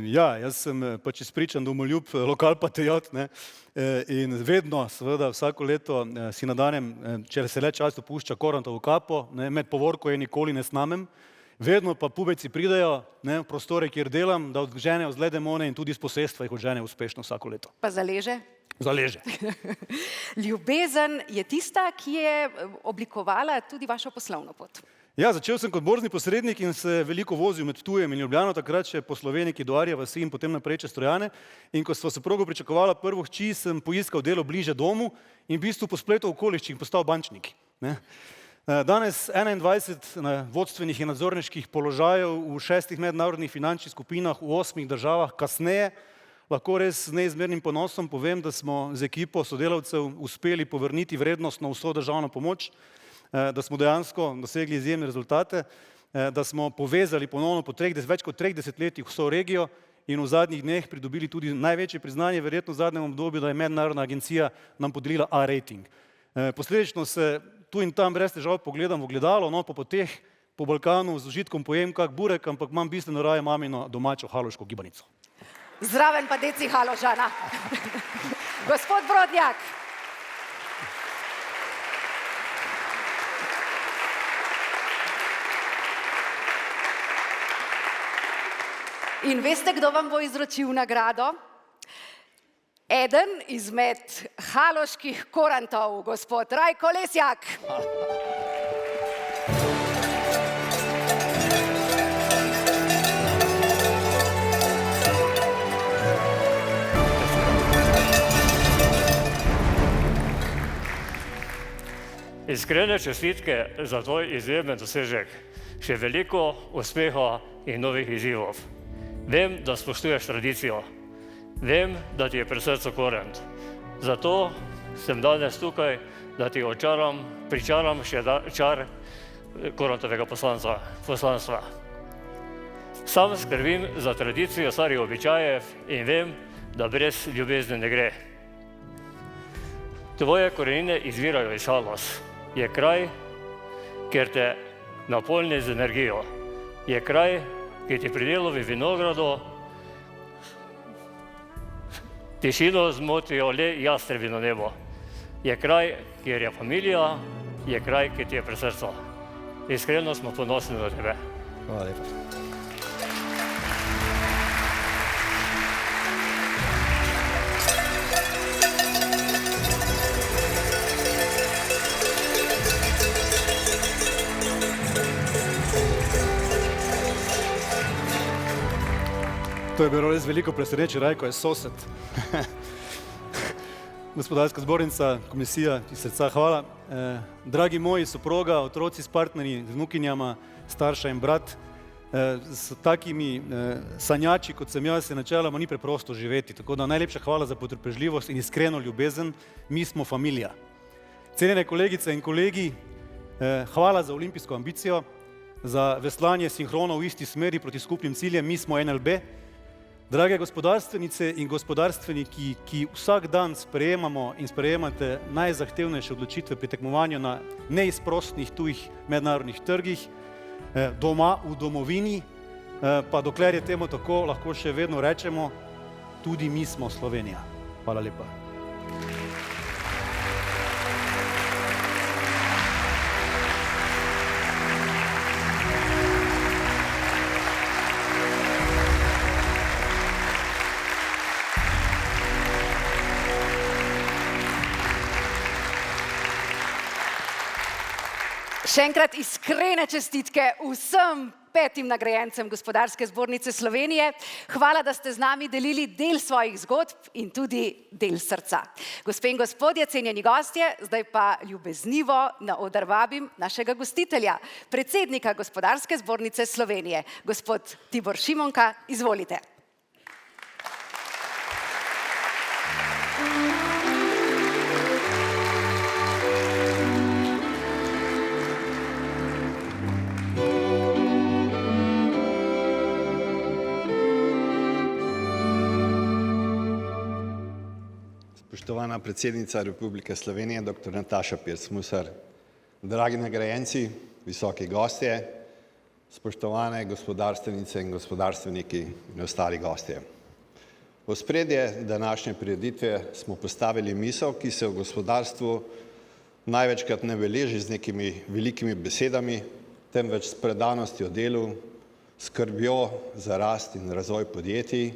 Ja, jaz sem pač izpričan domoljub, lokalpatriot in vedno, seveda, vsako leto si nadanem, če se le čas dopušča, korantovo kapo, med povorko je nikoli ne snamem. Vedno pa pubeci pridejo v prostore, kjer delam, da odženejo zle demone in tudi iz posestva jih odženejo uspešno vsako leto.
Pa zaleže?
Zaleže.
Ljubezen je tista, ki je oblikovala tudi vašo poslovno pot.
Ja, začel sem kot borzni posrednik in se veliko vozil med Ptujem in Ljubljano, takrat še po Sloveniji, do Arje vasi in potem naprej čez Trojane. In ko sva soprogo pričakovala prvo hči, sem poiskal delo bliže domu in v bistvu po spletu okoliščin postal bančnik. Danes 21 vodstvenih in nadzorniških položajev v 6 mednarodnih finančnih skupinah v 8 državah, kasneje lahko res z neizmernim ponosom povem, da smo z ekipo sodelavcev uspeli povrniti vrednostno vso državno pomoč, da smo dejansko dosegli izjemne rezultate, da smo povezali ponovno po več kot 3 desetletjih vso regijo in v zadnjih dneh pridobili tudi največje priznanje, verjetno v zadnjem obdobju, da je mednarodna agencija nam podelila A rating. Posledično se tu in tam brez težav pogledam v ogledalo, no pa po Balkanu z užitkom pojem kak burek, ampak imam bistveno raje mamino domačo haloško gibanico.
Zraven pa deci Haložana. Gospod Brodnjak. In veste, kdo vam bo izročil nagrado? Eden izmed haloških korantov, gospod Rajko Lesjak.
Iskrene čestitke za tvoj izjemen dosežek. Še veliko uspeha in novih izzivov. Vem, da spoštuješ tradicijo. Vem, da ti je pri srcu Korent. Zato sem danes tukaj, da ti pričaram še čar Korentovega poslanstva. Sam skrbim za tradicijo starih običajev in vem, da brez ljubezni ne gre. Tvoje korenine izvirajo iz Halos. Je kraj, kjer te napolni z energijo. Je kraj, ki ti pri delu v vinogradu tišino zmotijo le jastrebi na nebo. Je kraj, kjer je familija, je kraj, ki ti je pri srcu. Iskreno smo ponosni na tebe.
Hvala lepa. To je bilo res veliko preseneče, Rajko je sosed. Gospodarska zbornica, komisija, iz srca hvala. Dragi moji soproga, otroci s partnerji, z vnukinjama, starša in brat, s takimi sanjači, kot sem jaz, se načeloma ni preprosto živeti. Tako da najlepša hvala za potrpežljivost in iskreno ljubezen. Mi smo familija. Cenjene kolegice in kolegi, hvala za olimpijsko ambicijo, za veslanje sinhrono v isti smeri proti skupnim ciljem. Mi smo NLB. Drage gospodarstvenice in gospodarstveniki, ki vsak dan sprejemamo in sprejemate najzahtevnejše odločitve pri tekmovanju na neizprostnih tujih mednarodnih trgih, doma v domovini, pa dokler je temu tako, lahko še vedno rečemo, tudi mi smo Slovenija. Hvala lepa.
Še enkrat iskrene čestitke vsem 5 nagrajencem Gospodarske zbornice Slovenije. Hvala, da ste z nami delili del svojih zgodb in tudi del srca. Gospe in gospodje, cenjeni gostje, zdaj pa ljubeznivo na oder vabim našega gostitelja, predsednika Gospodarske zbornice Slovenije, gospod Tibor Šimonka, izvolite.
Spoštovana predsednica Republike Slovenije, dr. Nataša Pirc Musar, dragi nagrajenci, visoki gostje, spoštovane gospodarstvenice in gospodarstveniki in ostali gostje. V ospredje današnje prireditve smo postavili misel, ki se v gospodarstvu največkrat ne beleži z nekimi velikimi besedami, temveč s predanostjo delu, skrbjo za rast in razvoj podjetij,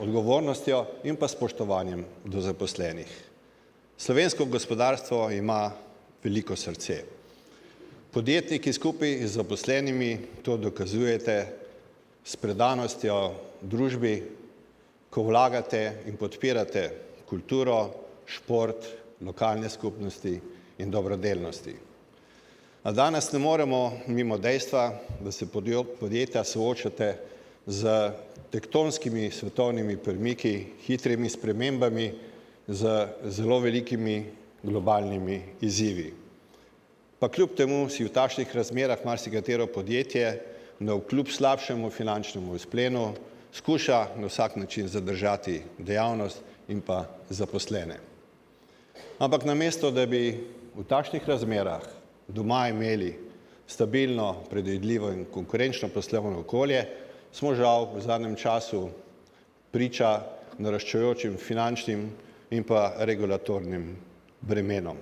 odgovornostjo in pa spoštovanjem do zaposlenih. Slovensko gospodarstvo ima veliko srce. Podjetniki skupaj z zaposlenimi to dokazujete s predanostjo družbi, ko vlagate in podpirate kulturo, šport, lokalne skupnosti in dobrodelnosti. A danes ne moremo mimo dejstva, da se podjetja soočate z tektonskimi svetovnimi premiki, hitrimi spremembami, z zelo velikimi globalnimi izzivi. Pa kljub temu si v takšnih razmerah marsikatero podjetje navkljub slabšemu finančnemu izplenu skuša na vsak način zadržati dejavnost in pa zaposlene. Ampak namesto, da bi v takšnih razmerah doma imeli stabilno, predvidljivo in konkurenčno poslovno okolje, smo žal v zadnjem času priča naraščajočim finančnim in pa regulatornim bremenom.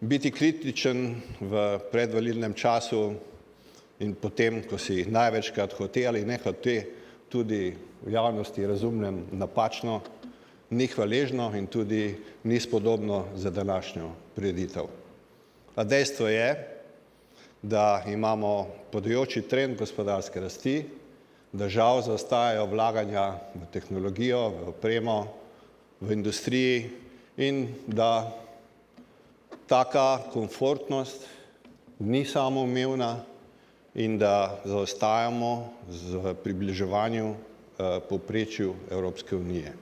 Biti kritičen v predvolilnem času in potem, ko si največkrat hote ali ne hote, tudi v javnosti razumnem napačno, ni hvaležno in tudi ni spodobno za današnjo prireditev. A dejstvo je, da imamo padajoči trend gospodarske rasti, da žal zaostajajo vlaganja v tehnologijo, v opremo, v industriji in da taka komfortnost ni samoumevna in da zaostajamo v približevanju povprečju Evropske unije.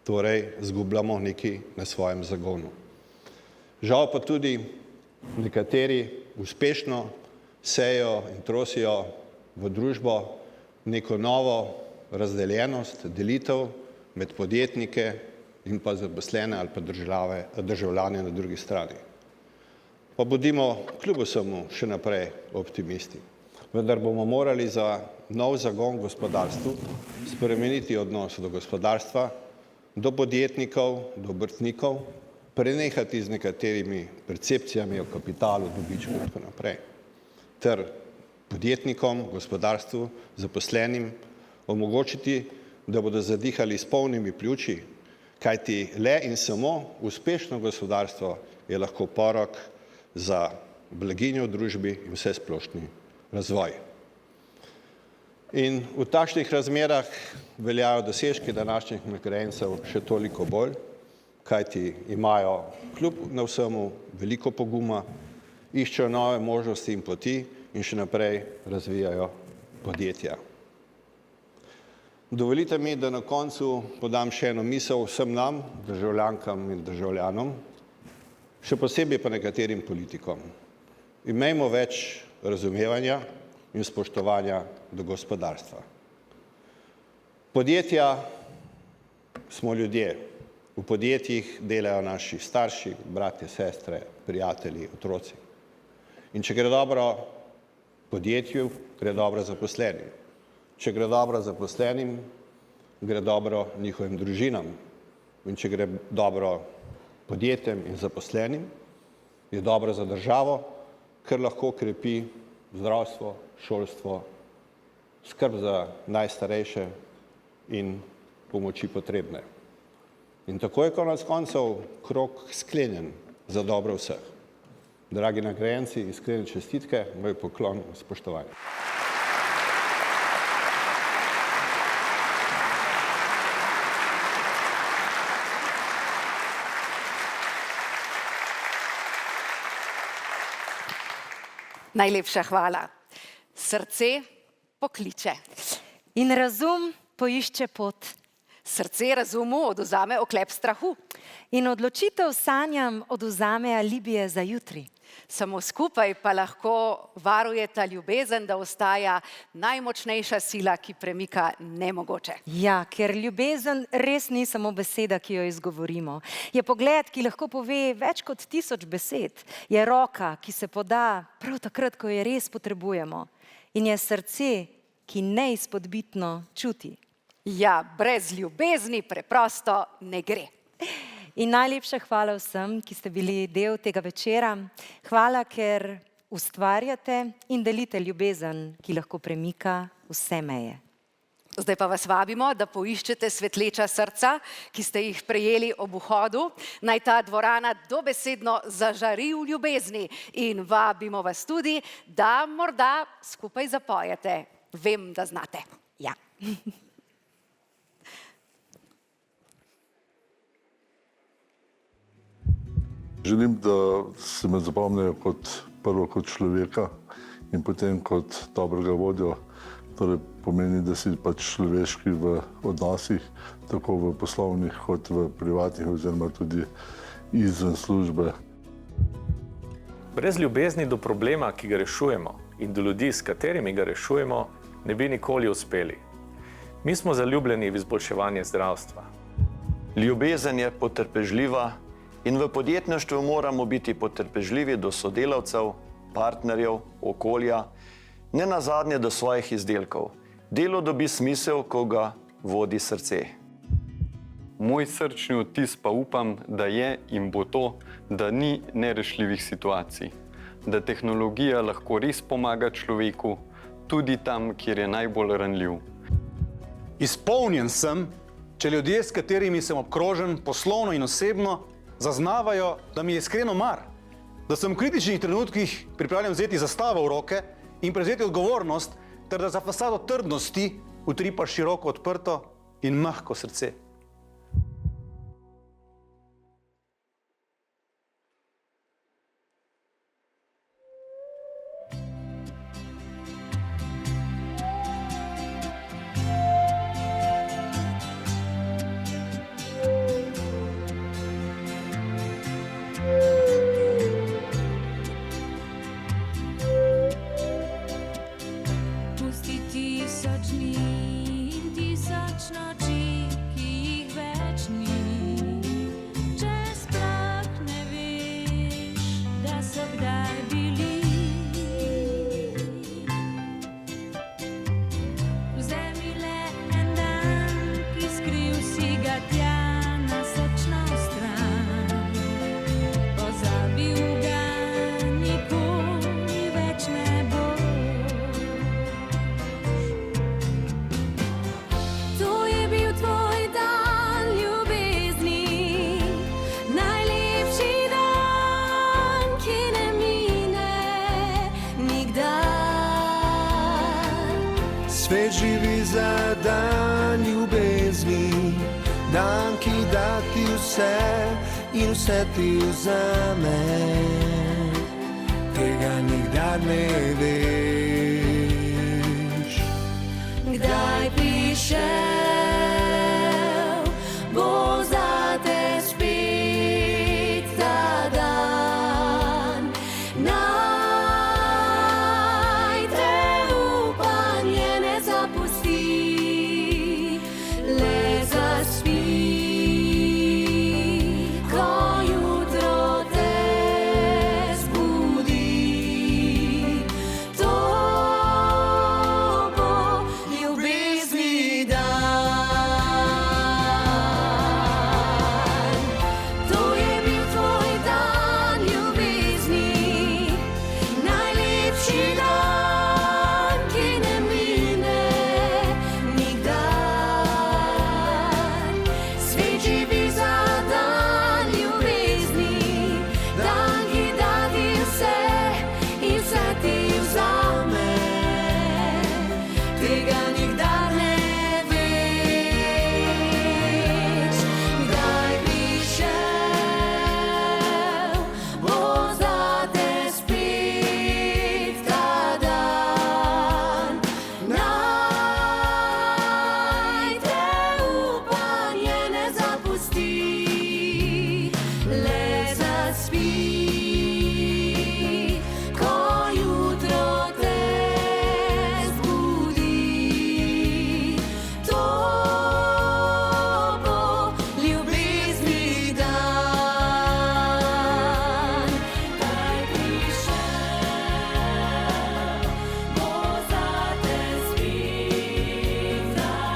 Torej, zgubljamo nekaj na svojem zagonu. Žal pa tudi nekateri uspešno sejo in trosijo v družbo neko novo razdeljenost, delitev med podjetnike in pa zaposlene ali pa državljane na drugi strani. Pa bodimo kljub vsemu še naprej optimisti. Vendar bomo morali za nov zagon gospodarstvu spremeniti odnos do gospodarstva, do podjetnikov, do obrtnikov, prenehati z nekaterimi percepcijami o kapitalu, dobičku in tako naprej. Ter podjetnikom, gospodarstvu, zaposlenim omogočiti, da bodo zadihali s polnimi pljuči, kajti le in samo uspešno gospodarstvo je lahko porok za blaginjo v družbi in vsesplošni razvoj. In v takšnih razmerah veljajo dosežki današnjih nagrajencev še toliko bolj, kajti imajo kljub na vsemu veliko poguma, iščejo nove možnosti in poti in še naprej razvijajo podjetja. Dovolite mi, da na koncu podam še eno misel vsem nam, državljankam in državljanom, še posebej pa nekaterim politikom. Imejmo več razumevanja in spoštovanja do gospodarstva. Podjetja smo ljudje. V podjetjih delajo naši starši, bratje, sestre, prijatelji, otroci. In če gre dobro podjetju, gre dobro zaposlenim. Če gre dobro zaposlenim, gre dobro njihovim družinam. In če gre dobro podjetjem in zaposlenim, je dobro za državo, ker lahko krepi zdravstvo, šolstvo, skrb za najstarejše in pomoči potrebne. In tako je konec koncev krog sklenjen za dobro vseh. Dragi nagrajenci, iskrene čestitke, moj poklon in spoštovanje.
Najlepša hvala. Srce pokliče.
In razum poišče pot.
Srce razumu odvzame oklep strahu.
In odločitev sanjam odvzame alibije za jutri.
Samo skupaj pa lahko varujeta ljubezen, da ostaja najmočnejša sila, ki premika nemogoče.
Ja, ker ljubezen res ni samo beseda, ki jo izgovorimo. Je pogled, ki lahko pove več kot 1000 besed. Je roka, ki se poda prav takrat, ko je res potrebujemo. In je srce, ki neizpodbitno čuti.
Ja, brez ljubezni preprosto ne gre.
In najlepša hvala vsem, ki ste bili del tega večera. Hvala, ker ustvarjate in delite ljubezen, ki lahko premika vse meje.
Zdaj pa vas vabimo, da poiščete svetleča srca, ki ste jih prejeli ob vhodu. Naj ta dvorana dobesedno zažari v ljubezni in vabimo vas tudi, da morda skupaj zapojete. Vem, da znate. Ja.
Želim, da se me zapomnijo prvo kot človeka in potem kot dobrega vodjo. Torej pomeni, da si pač človeški v odnosih, tako v poslovnih kot v privatnih oziroma tudi izven službe.
Brez ljubezni do problema, ki ga rešujemo, in do ljudi, s katerimi ga rešujemo, ne bi nikoli uspeli. Mi smo zaljubljeni v izboljševanje zdravstva.
Ljubezen je potrpežljiva in v podjetništvu moramo biti potrpežljivi do sodelavcev, partnerjev, okolja, ne nazadnje do svojih izdelkov. Delo dobi smisel, ko ga vodi srce.
Moj srčni odtis pa upam, da je in bo to, da ni nerešljivih situacij. Da tehnologija lahko res pomaga človeku, tudi tam, kjer je najbolj ranljiv.
Izpolnjen sem, če ljudje, s katerimi sem obkrožen poslovno in osebno, zaznavajo, da mi je iskreno mar, da sem v kritičnih trenutkih pripravljen vzeti zastavo v roke in prevzeti odgovornost, ter da za fasado trdnosti utripa široko odprto in mehko srce.
Svet živi za dan ljubezni, dan, ki da ti vse in vse ti vzame. Tega nikdar ne veš.
Kdaj prišel bo zate spet ta dan, naj te upanje ne zapusti, le zaspi, ko jutro te zbudi. To bo ljubezni dan. To je bil tvoj dan ljubezni, najlepši dan, ki ne mine nikdar. Svet živi za dan ljubezni, dan, ki da ti vse in vse ti vzame. Tega nikdar ne veš. Kdaj prišel bo zate spet ta dan, naj te upanje ne zapusti, le zaspi, ko jutro te zbudi. To bo ljubezni dan. Kdaj prišel bo zate spet ta dan, naj te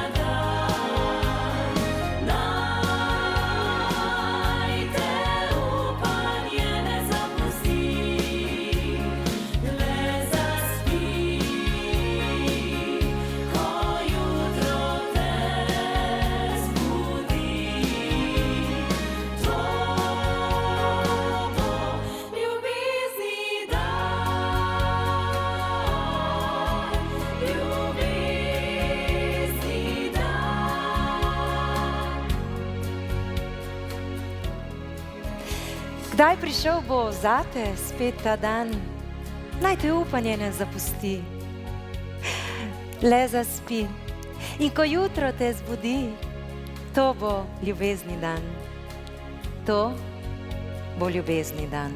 upanje ne zapusti, le zaspi, ko jutro te zbudi. To bo ljubezni dan, ljubezni dan.
Kdaj prišel bo zate spet ta dan, naj te upanje ne zapusti, le zaspi, in ko jutro te zbudi, to bo ljubezni dan. To bo ljubezni dan.